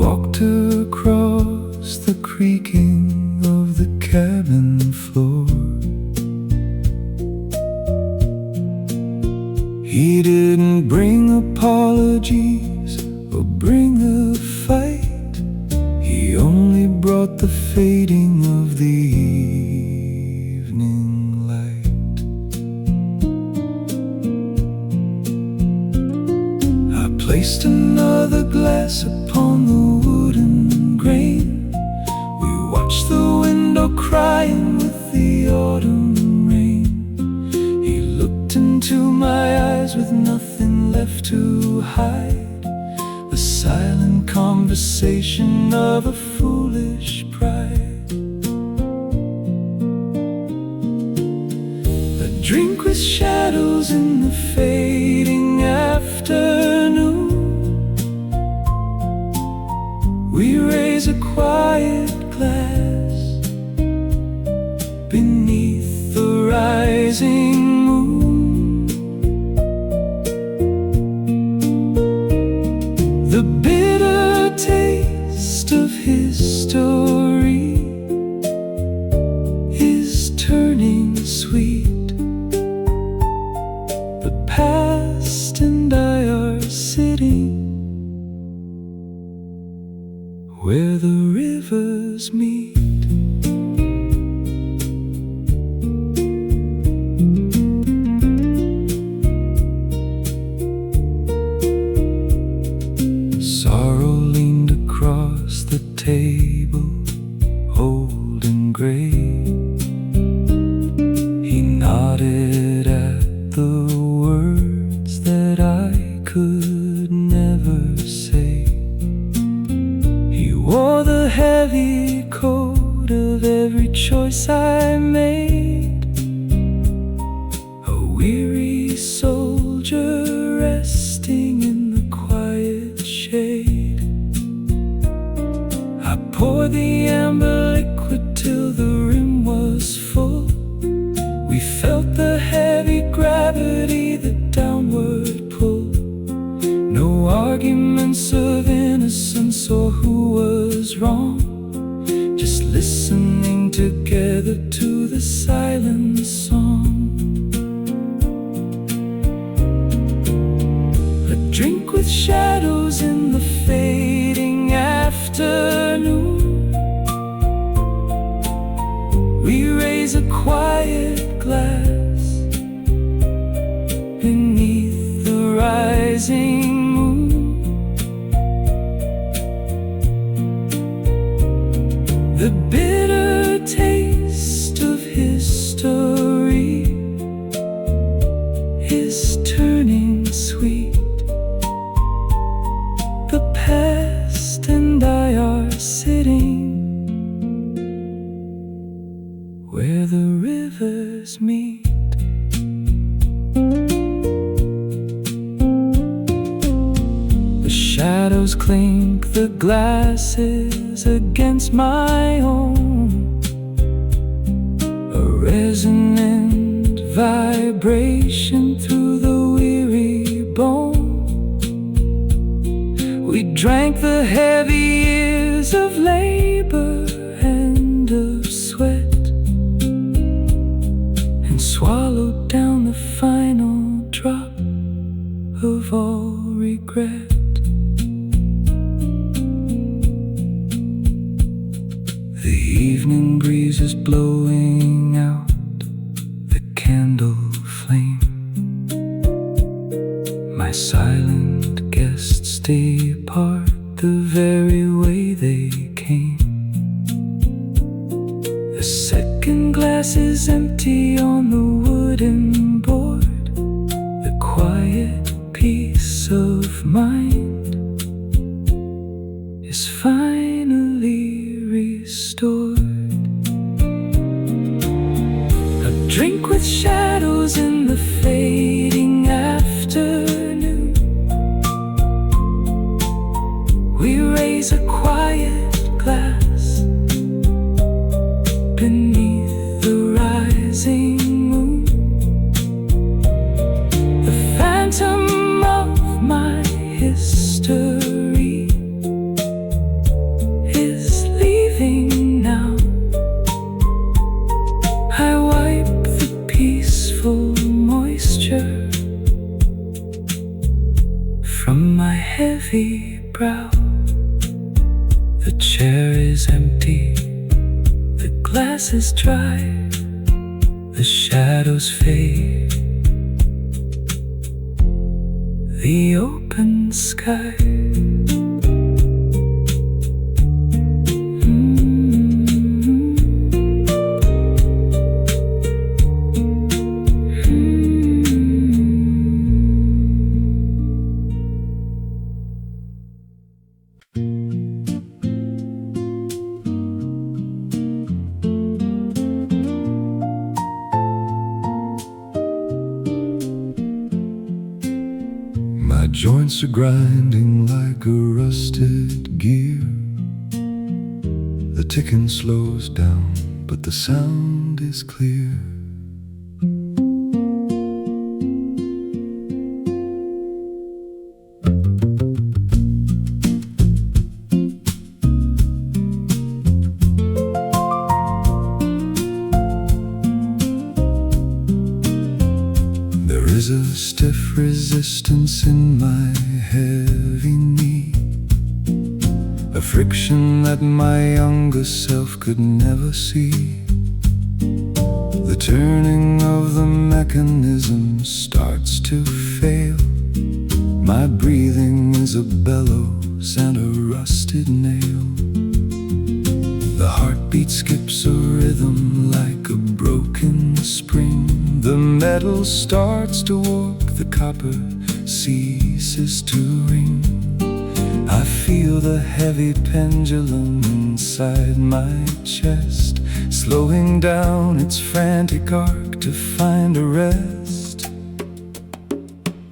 Walked across the creaking of the cabin floor. He didn't bring apologies or bring a fight. He only brought the fading of the evening light. I placed another glass upon the wooden grain. We watched the window crying with the autumn rain. He looked into my eyes with nothing left to hide. The silent conversation of a foolish pride. A drink with shadows in the fading afternoon. We raise a quiet glass beneath the rising moon. The bitter taste of history is turning sweet. The past and I are sitting where the rivers meet. Sorrow leaned across the table, old and gray. He nodded at the words that I could never say. He wore the heavy coat of every choice I made. A weary soldier resting in the quiet shade. I pour the arguments of innocence or who was wrong, just listening together to the silent song. A drink with shadows in the fading afternoon. We raise a quiet glass beneath the rising moon. The bitter taste of history is turning sweet. The past and I are sitting where the rivers meet. The shadows clink the glasses against my own, a resonant vibration through the weary bone. We drank the heavy years of labor and of sweat, swallowed down the final drop of all regret. The evening breeze is blowing out the candle flame. My silent guests depart the very way they came. The second glass is empty on the wooden board. The quiet peace of mind is finally restored. A drink with shadows in the fading afternoon. We raise a quiet glass beneath the rising moon. The phantom of my history is leaving now. I wipe the peaceful moisture from my heavy brow. The chair is empty, the glass is dry, the shadows fade, the open sky. My joints are grinding like a rusted gear. The ticking slows down, but the sound is clear. There is a stiff resistance in my heavy knee, a friction that my younger self could never see. The turning of the mechanism starts to fail. My breathing is a bellows and a rusted nail. The heartbeat skips a rhythm like a broken spring. The metal starts to warp, the copper ceases to ring. I feel the heavy pendulum inside my chest, slowing down its frantic arc to find a rest.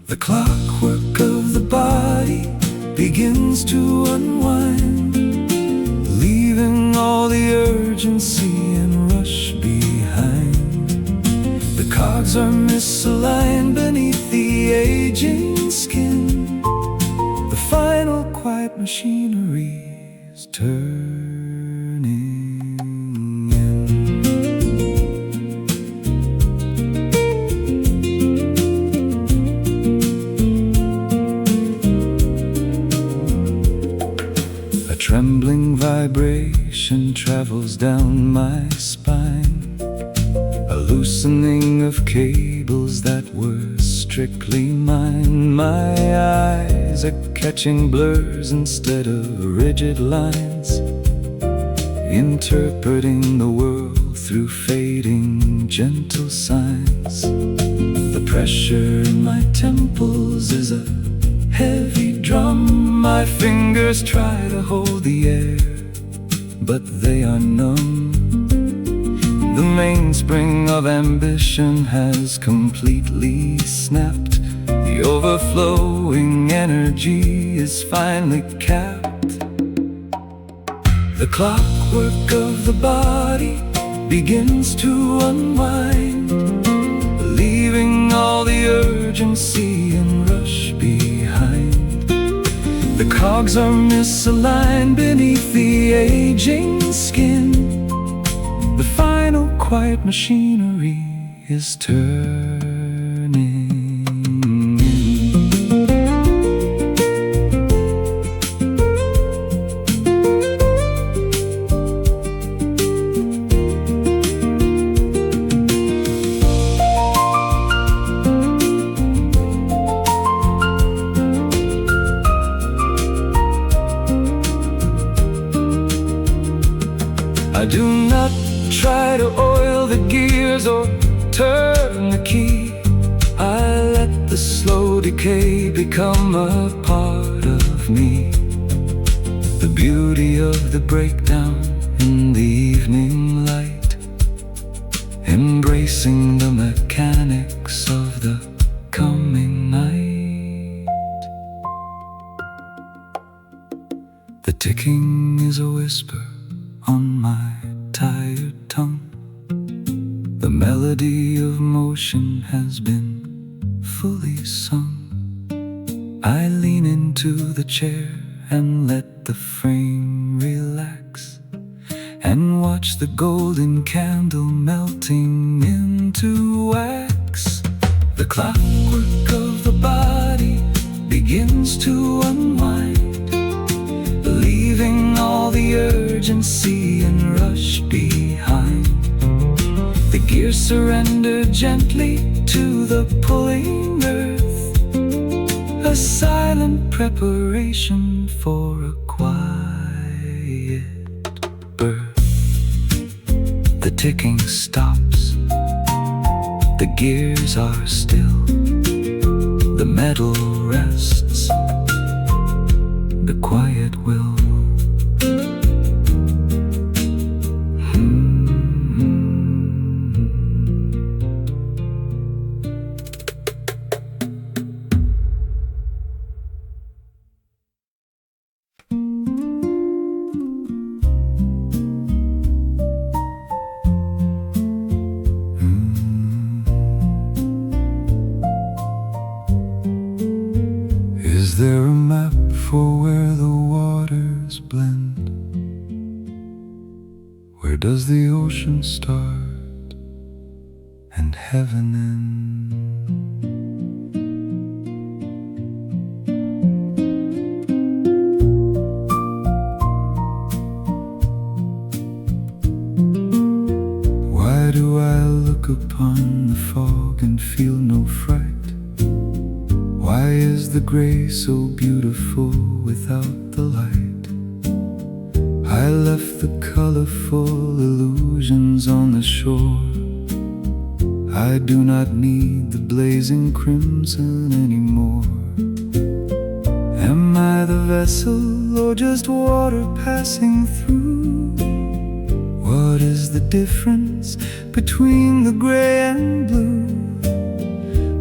The clockwork of the body begins to unwind, leaving all the urgency and rush behind. The cogs are misaligned beneath the aging skin. The down my spine, a loosening of cables that were strictly mine. My eyes are catching blurs instead of rigid lines, interpreting the world through fading gentle signs. The pressure in my temples is a heavy drum. My fingers try to hold the air, but they are numb. The mainspring of ambition has completely snapped. The overflowing energy is finally capped. The clockwork of the body begins to unwind, leaving all the urgency and rush behind. The cogs are misaligned beneath the aging skin. The final quiet machinery is turning. I do not try to oil the gears or turn the key. I let the slow decay become a part of me. The beauty of the breakdown in the evening light, embracing the mechanics of the coming night. The ticking is a whisper on my tired tongue. The melody of motion has been fully sung. I lean into the chair and let the frame relax, and watch the golden candle melting into wax. The clockwork of the body begins to unwind, leaving all the urgency and rush behind. The gears surrender gently to the pulling earth, a silent preparation for a quiet birth. The ticking stops, the gears are still, the metal rests, the quiet will. Is there a map for where the waters blend? Where does the ocean start and heaven end? Why do I look upon the fog and feel no fright? Why is the gray so beautiful without the light? I left the colorful illusions on the shore. I do not need the blazing crimson anymore. Am I the vessel or just water passing through? What is the difference between the gray and blue?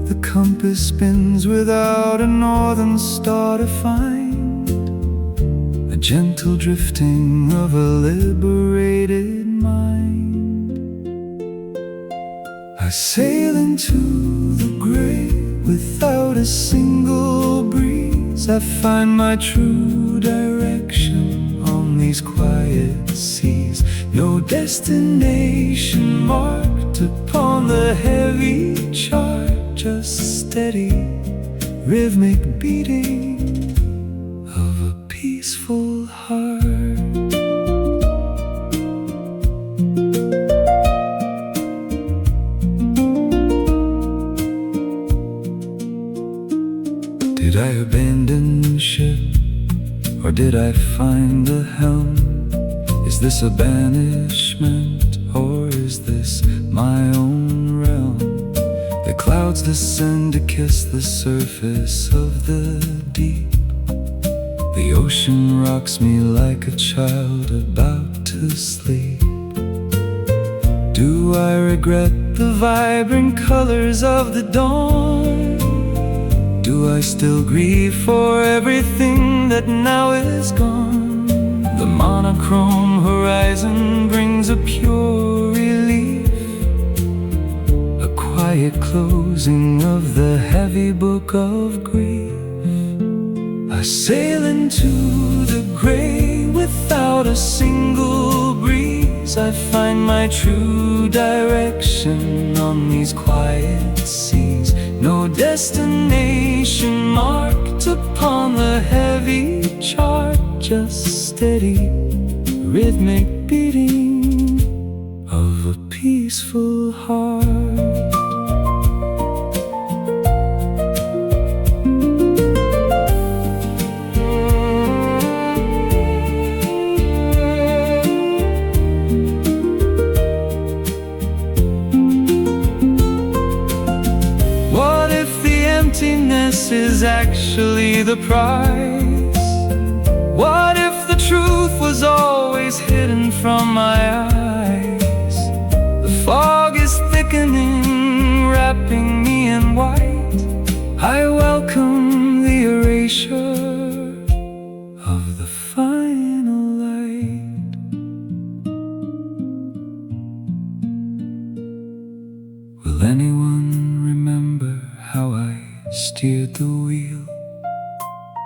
The compass spins without a northern star to find, a gentle drifting of a liberated mind. I sail into the gray without a single breeze. I find my true direction on these quiet seas. No destination marked upon the heavy chart, just steady, rhythmic beating of a peaceful heart. Did I abandon ship, or did I find the helm? Is this a banishment, or is this my own realm? The clouds descend to kiss the surface of the deep. The ocean rocks me like a child about to sleep. Do I regret the vibrant colors of the dawn? Do I still grieve for everything that now is gone? The monochrome horizon brings a pure relief, a quiet closing of the heavy book of grief. I sail into the gray without a single breeze. I find my true direction on these quiet seas. No destination marked upon the heavy chart, just steady, rhythmic beating of a peaceful heart. Emptiness is actually the price. What if the truth was always hidden from my eyes? The fog is thickening, wrapping me in white. I welcome the erasure of the final light. Will anyone remember how I steered the wheel?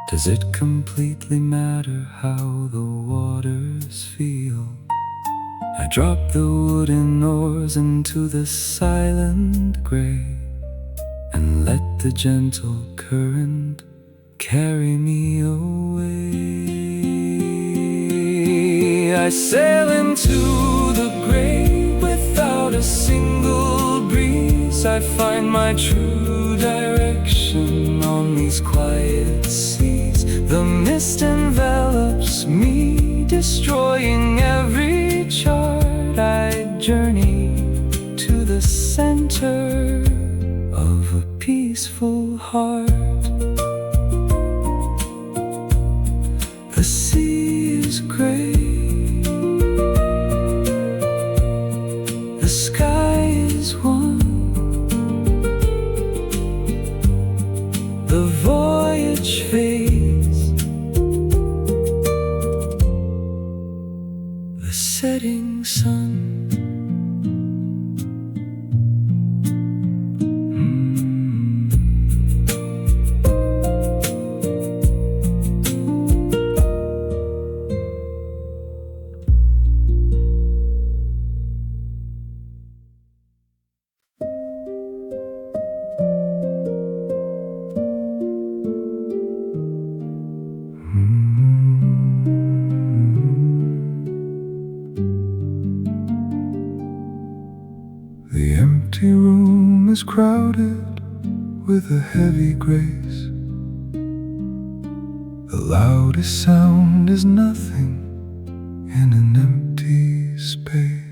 Does it completely matter how the waters feel? I drop the wooden oars into the silent gray and let the gentle current carry me away. I sail into the gray without a single breeze. I find my true direction on these quiet seas. The mist envelops me, destroying every chart. I journey to the center of a peaceful heart. The sea is gray, the sky is one. The voyage fades, the setting sun. The empty room is crowded with a heavy grace. The loudest sound is nothing in an empty space.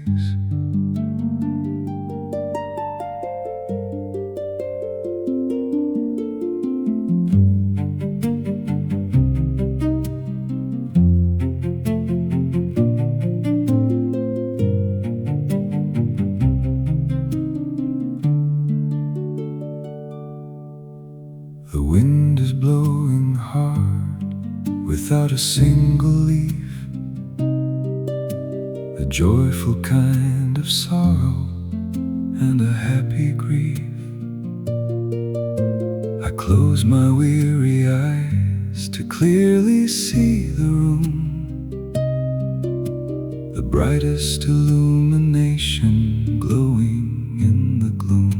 The wind is blowing hard without a single leaf, a joyful kind of sorrow and a happy grief. I close my weary eyes to clearly see the room, the brightest illumination glowing in the gloom.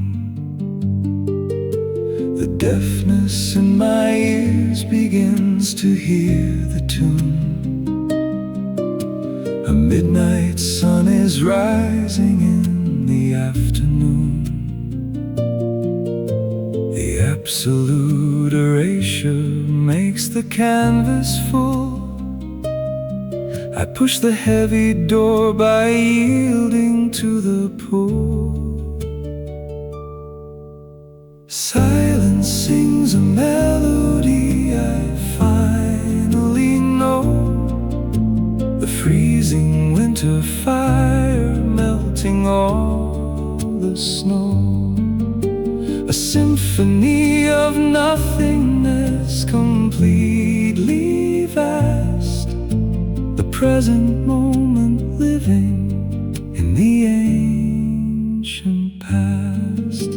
The deafness in my ears begins to hear the tune. A midnight sun is rising in the afternoon. The Absolute erasure makes the canvas full. I push the heavy door by yielding to the pull. Silence sings a melody I finally know. The freezing winter fire melting all the snow. A symphony of nothingness completely vast. The present moment living in the ancient past.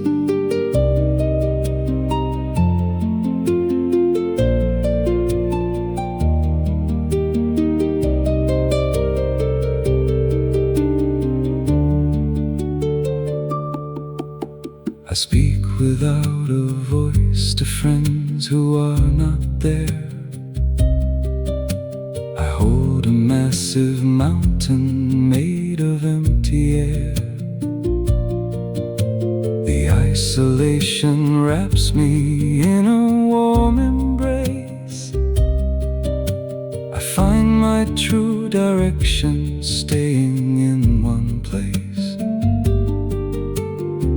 I speak without a voice to friends who are not there. I hold a massive mountain made of empty air. The isolation wraps me in a warm embrace. I find my true direction staying in one place.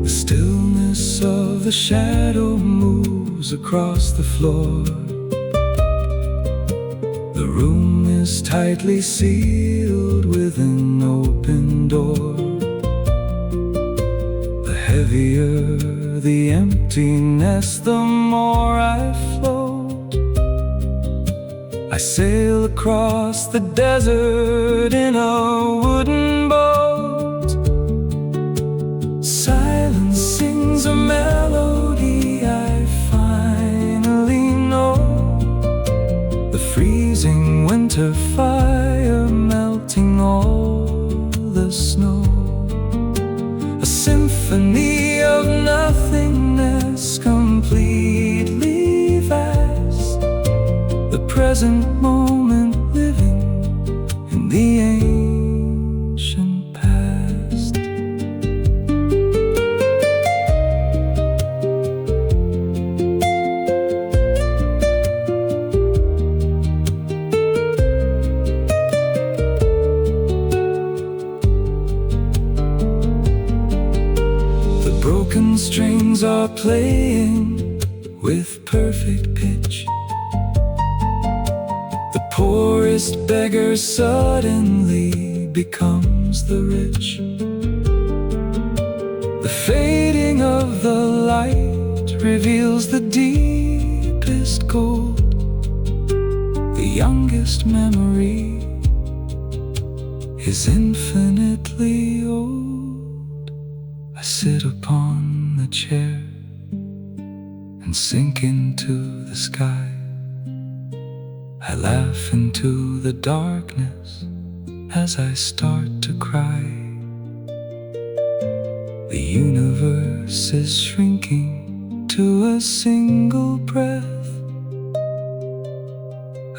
The stillness of the shadow moves across the floor. The room is tightly sealed with an open door. The heavier the emptiness, the more I float. I sail across the desert in a wooden boat. Silence sings a melody I finally know. The freezing winter fire melting all the snow. A symphony of nothingness completely vast. The present moment living in the ancient past. Broken strings are playing with perfect pitch. The poorest beggar suddenly becomes the rich. The fading of the light reveals the deepest gold. The youngest memory is infinitely old. I sit upon the chair and sink into the sky. I laugh into the darkness as I start to cry. The universe is shrinking to a single breath.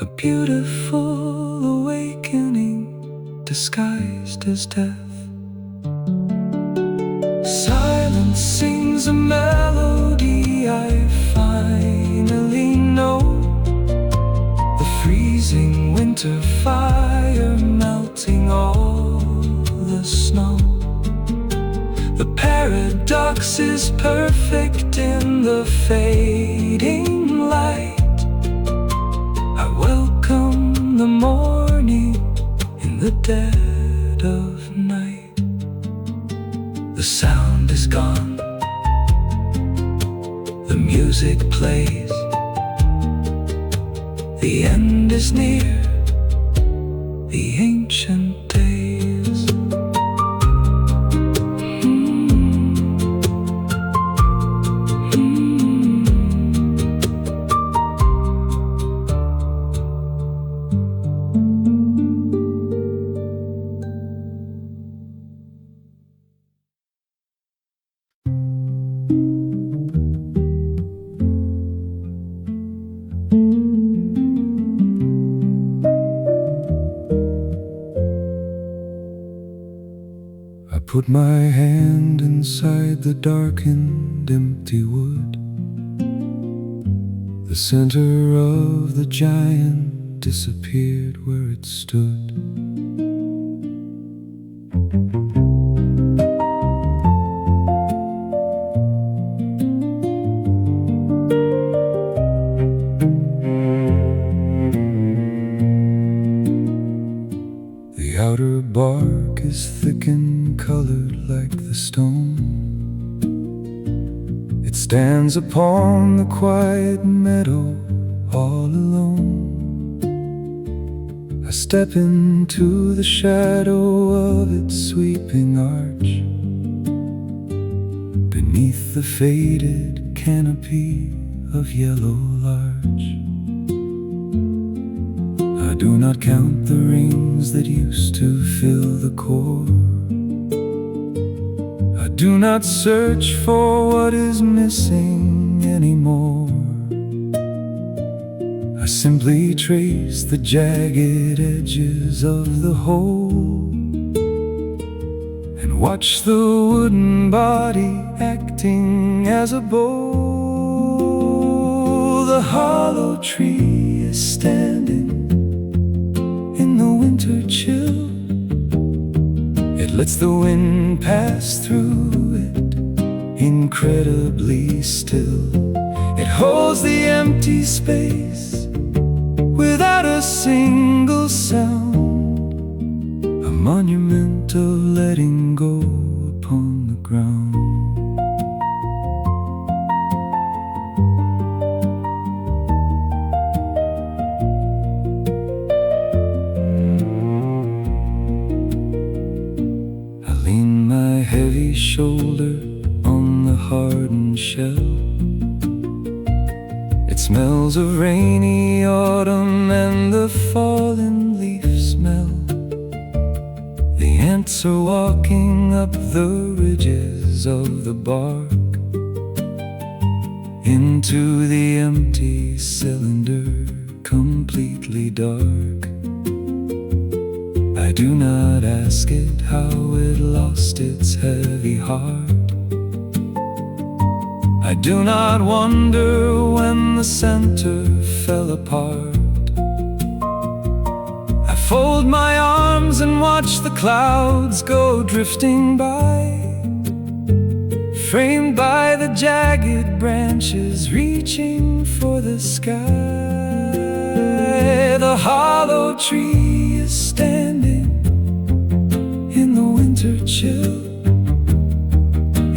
A beautiful awakening disguised as death. Silence sings a melody I finally know. The freezing winter fire melting all the snow. The paradox is perfect in the fading light. I welcome the morning in the dead of night. The sound is gone, the music plays. The end is near, the ancient days. Put my hand inside the darkened, empty wood. The center of the giant disappeared where it stood. The outer bark is thick and colored like the stone. It stands upon the quiet meadow all alone. I step into the shadow of its sweeping arch, beneath the faded canopy of yellow larch. I do not count the rings that used to fill the core. I do not search for what is missing anymore. I simply trace the jagged edges of the hole and watch the wooden body acting as a bowl. The hollow tree is standing in the winter chill. It lets the wind pass through it, incredibly still. It holds the empty space without a single sound, a monument of letting go upon the ground. I lean my heavy shoulder on the hardened shell. It smells of rainy autumn and the fallen leaf smell. The ants are walking up the ridges of the bark into the empty cylinder, completely dark. I do not ask it how it lost its heavy heart. I do not wonder when the center fell apart. I fold my arms and watch the clouds go drifting by, framed by the jagged branches reaching for the sky. The hollow tree is standing in the winter chill.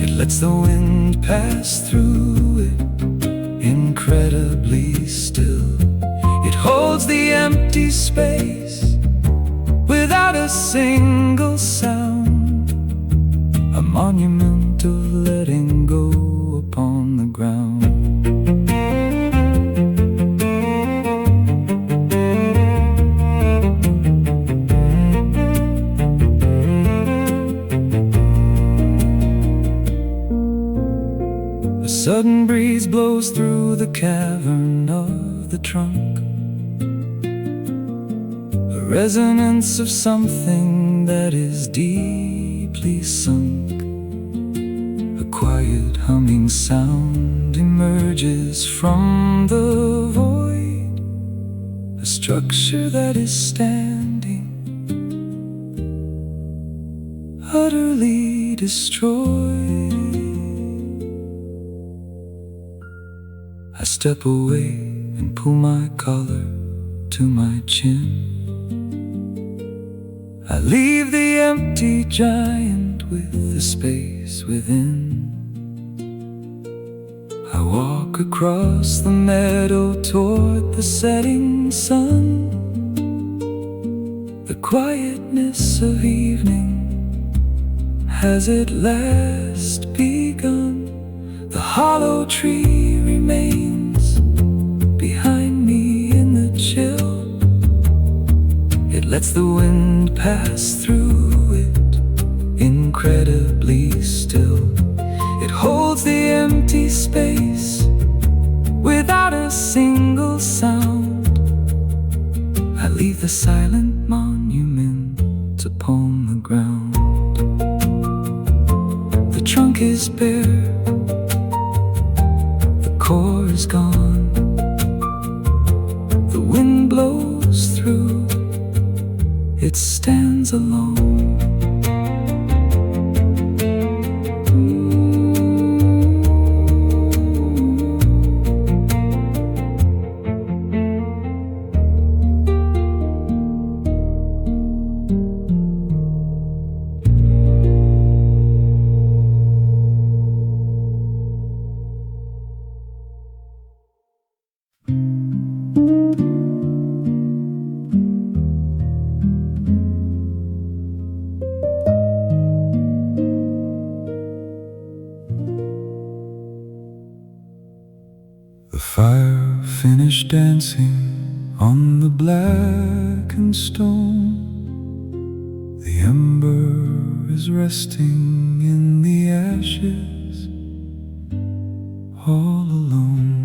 It lets the wind pass through it, incredibly still. It holds the empty space without a single sound, a monument of letting go upon the ground. A sudden breeze blows through the cavern of the trunk, a resonance of something that is deeply sunk. A quiet humming sound emerges from the void, a structure that is standing, utterly destroyed. I step away and pull my collar to my chin. I leave the empty giant with the space within. I walk across the meadow toward the setting sun. The quietness of evening has at last begun. The hollow tree remains behind me in the chill. It lets the wind pass through it, incredibly still. It holds the empty space without a single sound. I leave the silent monument upon the ground. The trunk is bare, core is gone, it stands alone. The fire finished dancing on the blackened stone. The ember is resting in the ashes, all alone.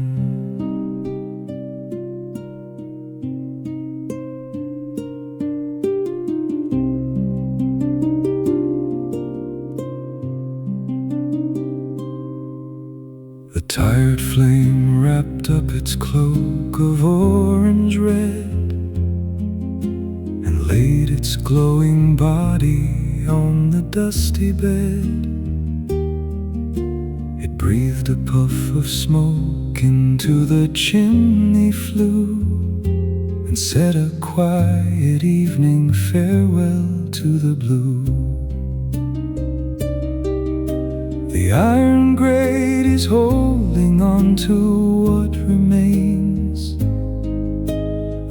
The tired flame wrapped up its cloak of orange red and laid its glowing body on the dusty bed. It breathed a puff of smoke into the chimney flue and said a quiet evening farewell to the blue. The iron grate is holding on to what remains,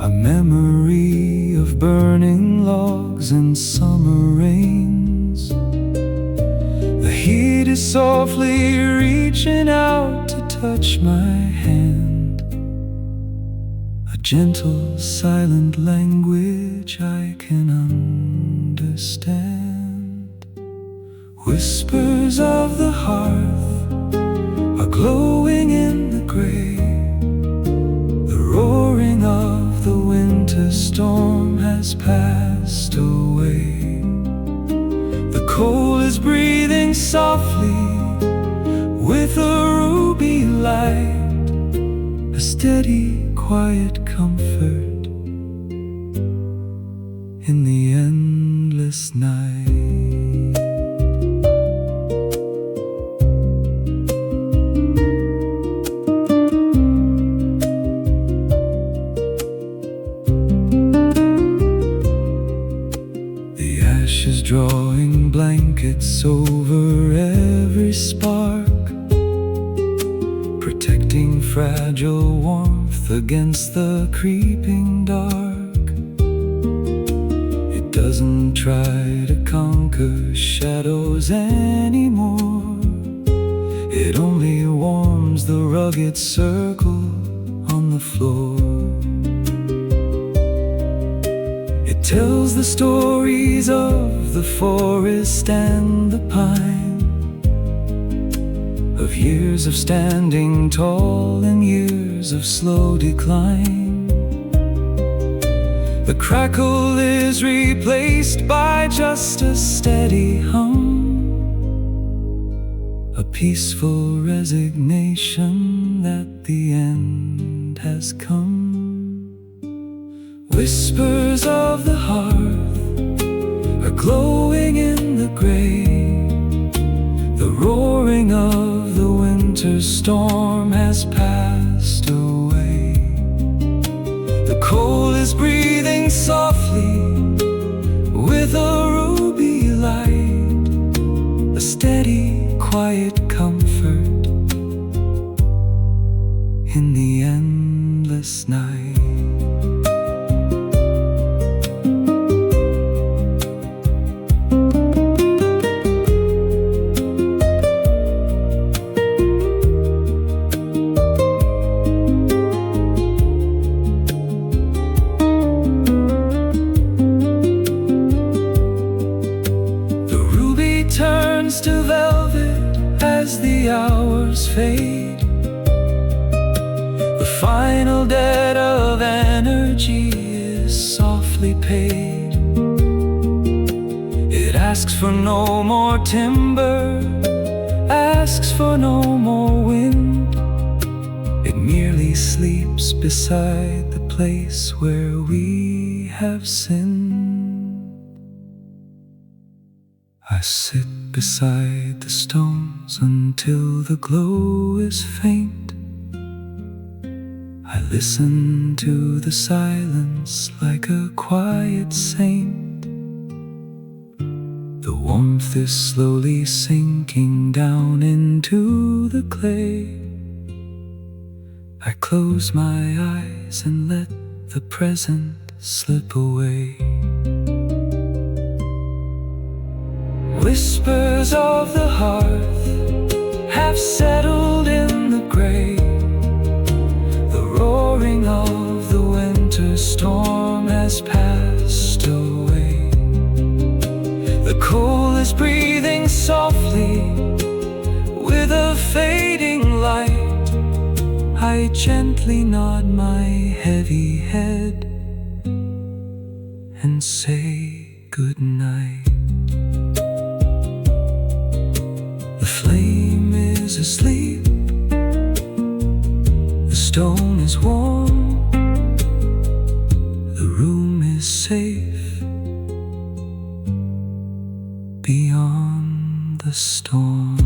a memory of burning logs and summer rains. The heat is softly reaching out to touch my hand, a gentle, silent language I can understand. Whispers of the hearth are glowing in the gray. The roaring of the winter storm has passed away. The coal is breathing softly with a ruby light, a steady, quiet comfort in the endless night. Drawing blankets over every spark, protecting fragile warmth against the creeping dark. It doesn't try to conquer shadows anymore. It only warms the rugged circle on the floor. It tells the stories of the forest and the pine, of years of standing tall and years of slow decline. The crackle is replaced by just a steady hum, a peaceful resignation that the end has come. Whispers of the hearth are glowing in the gray. The roaring of the winter storm has passed away. The coal is breathing softly with a ruby light, a steady, quiet comfort in the endless night. To velvet as the hours fade. The final debt of energy is softly paid. It asks for no more timber, asks for no more wind. It merely sleeps beside the place where we have sinned. I sit beside the stones until the glow is faint. I listen to the silence like a quiet saint. The warmth is slowly sinking down into the clay. I close my eyes and let the present slip away. Whispers of the hearth have settled in the grave. The roaring of the winter storm has passed away. The coal is breathing softly with a fading light. I gently nod my heavy head and say good night. The flame is asleep, the stone is warm, the room is safe beyond the storm.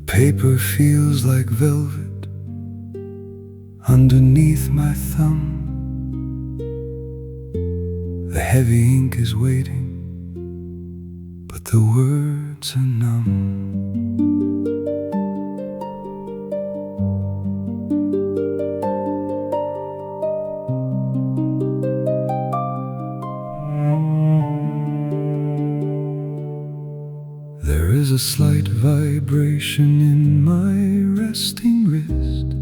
Paper feels like velvet underneath my thumb. The heavy ink is waiting, but the words are numb. There is a slight vibration in my resting wrist,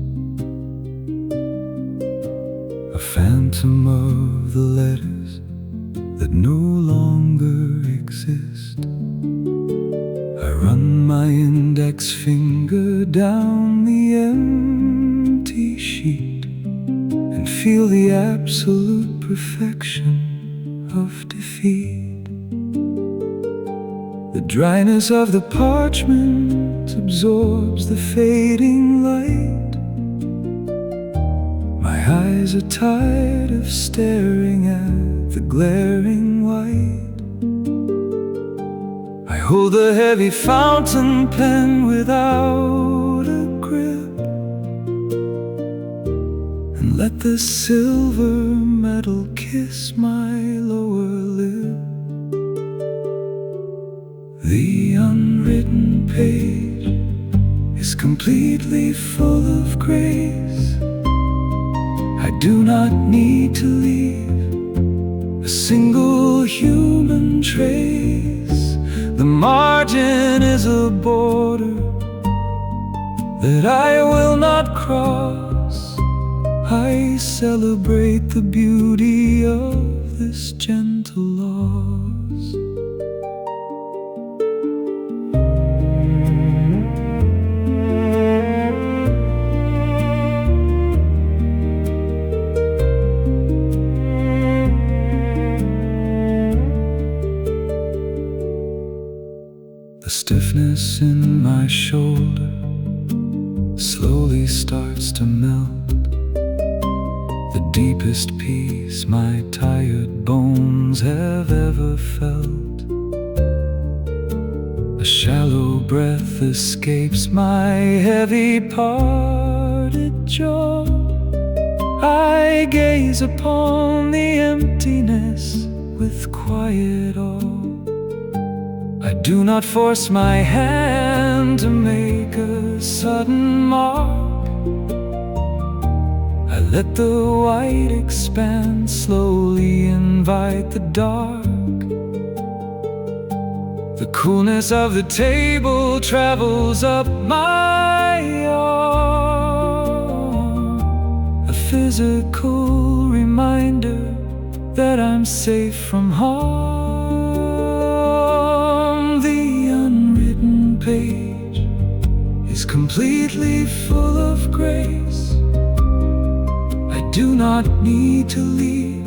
a phantom of the letters that no longer exist. I run my index finger down the empty sheet and feel the absolute perfection of defeat. The dryness of the parchment absorbs the fading light. My eyes are tired of staring at the glaring white. I hold the heavy fountain pen without a grip and let the silver metal kiss my lower lip. The unwritten page is completely full of grace. I do not need to leave a single human trace. The margin is a border that I will not cross. I celebrate the beauty of this gentle loss. The stiffness in my shoulder slowly starts to melt. The deepest peace my tired bones have ever felt. A shallow breath escapes my heavy parted jaw. I gaze upon the emptiness with quiet awe. I do not force my hand to make a sudden mark. I let the white expanse slowly invite the dark. The coolness of the table travels up my arm, a physical reminder that I'm safe from harm. The unwritten page is completely full of grace. I do not need to leave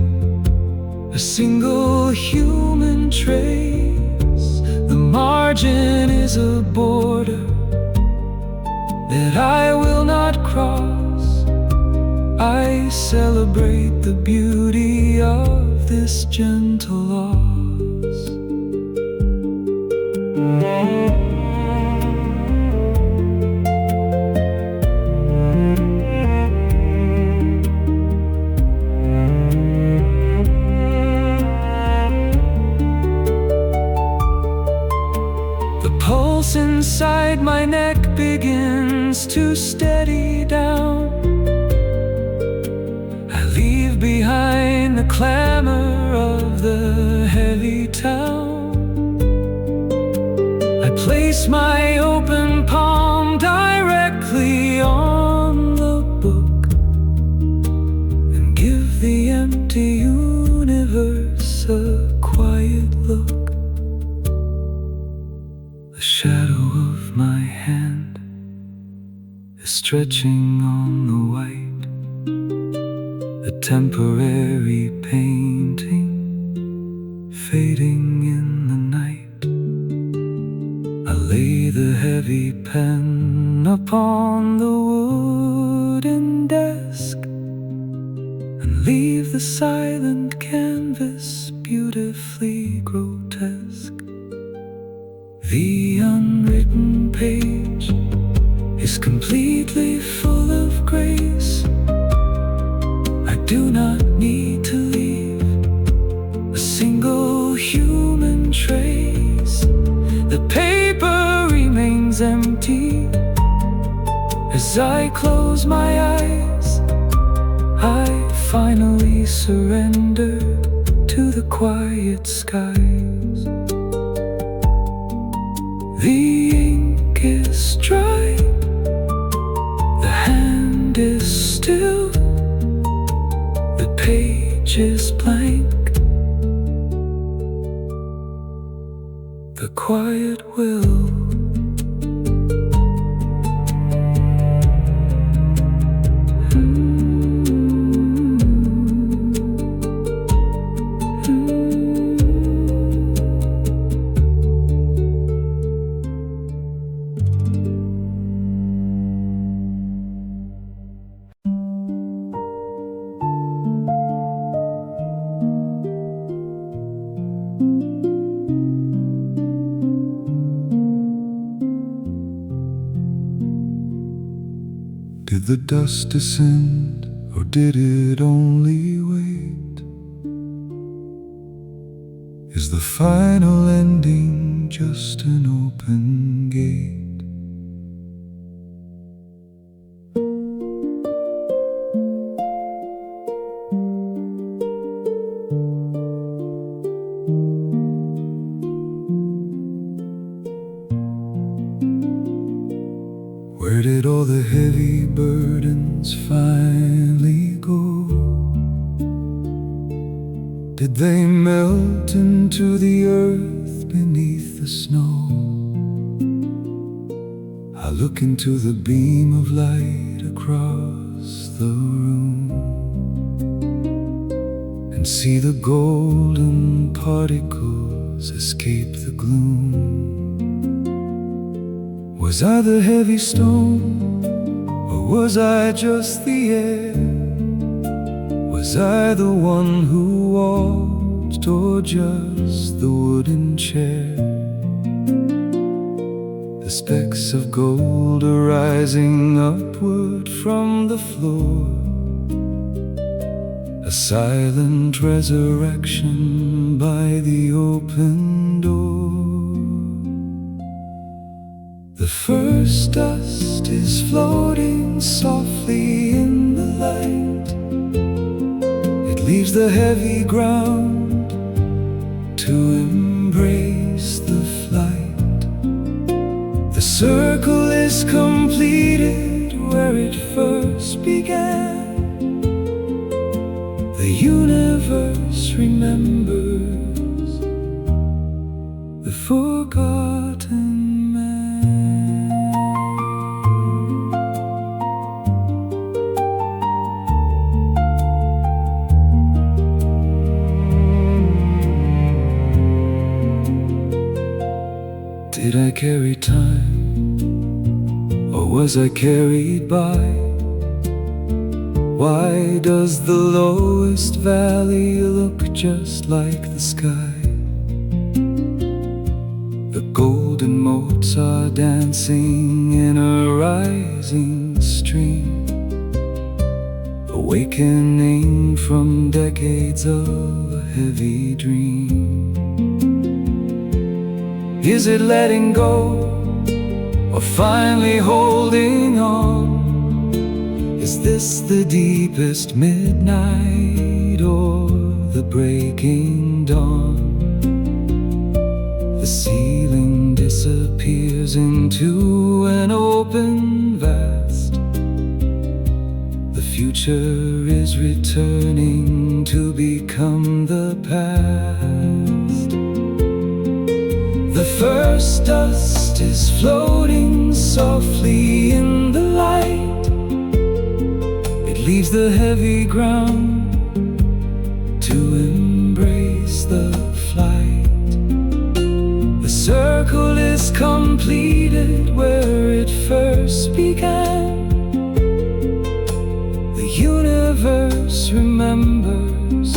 a single human trace. The margin is a border that I will not cross. I celebrate the beauty of this gentle loss. The pulse inside my neck begins to steady down. I leave behind the clamor of the heavy town. I place my open palm directly on the book and give the empty universe a quiet look. The shadow of my hand is stretching on the white, a temporary painting fading in the night. I lay the heavy pen upon the wooden desk and leave the silent canvas beautifully grotesque. The unwritten page is completely full of grace. I do not need to leave a single human trace. The paper remains empty as I close my eyes. I finally surrender to the quiet skies. The ink is dry, the hand is still, the page is blank. The quiet will. Did the dust descend, or did it only wait? Is the final ending just an open gate? Where did all the heavy burdens finally go? Did they melt into the earth beneath the snow? I look into the beam of light across the room and see the golden particles escape the gloom. Was I the heavy stone, or was I just the air? Was I the one who walked, or just the wooden chair? The specks of gold are rising upward from the floor, a silent resurrection by the open door. The first dust is floating softly in the light. It leaves the heavy ground to embrace the flight. The circle is completed where it first began. The universe remembers the forgotten man. Did I carry time, or was I carried by? Why does the lowest valley look just like the sky? The golden motes are dancing in a rising stream, awakening from decades of a heavy dream. Is it letting go, or finally holding on? Is this the deepest midnight, or the breaking dawn? The ceiling disappears into an open vast. The future is returning to become the past. The first dust is floating softly in the light. It leaves the heavy ground to embrace the flight. The circle is completed where it first began. The universe remembers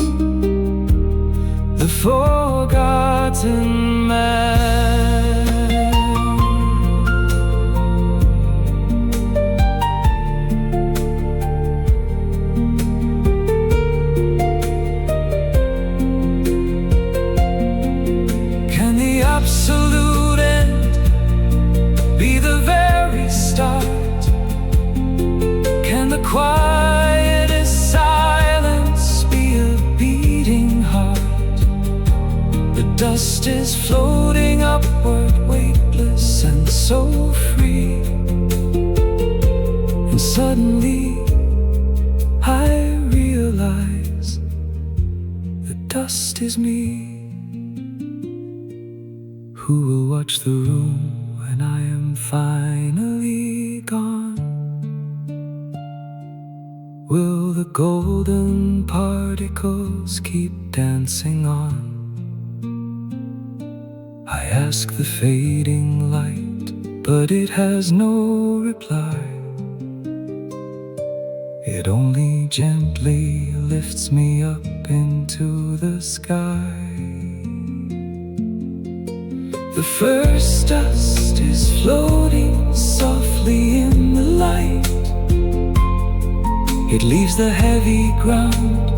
the forgotten man. Can the absolute end be the very start? Can the quietest silence be a beating heart? The dust is floating upward, weightless and so free. And suddenly I realize the dust is me. Who will watch the room when I am finally gone? Will the golden particles keep dancing on? I ask the fading light, but it has no reply. It only gently lifts me up into the sky. The first dust is floating softly in the light. It leaves the heavy ground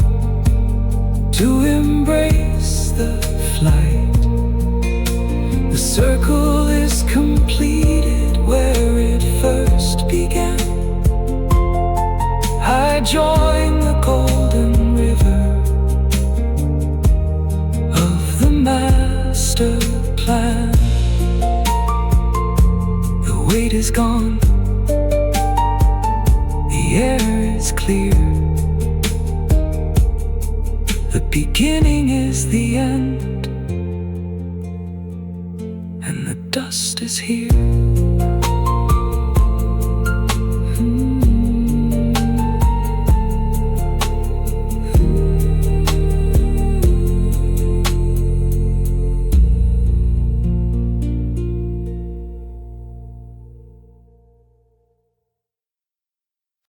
to embrace the flight. The circle is completed where it first began. I join the golden river of the master plan. The weight is gone, the air is clear. The beginning is the end, and the dust is here.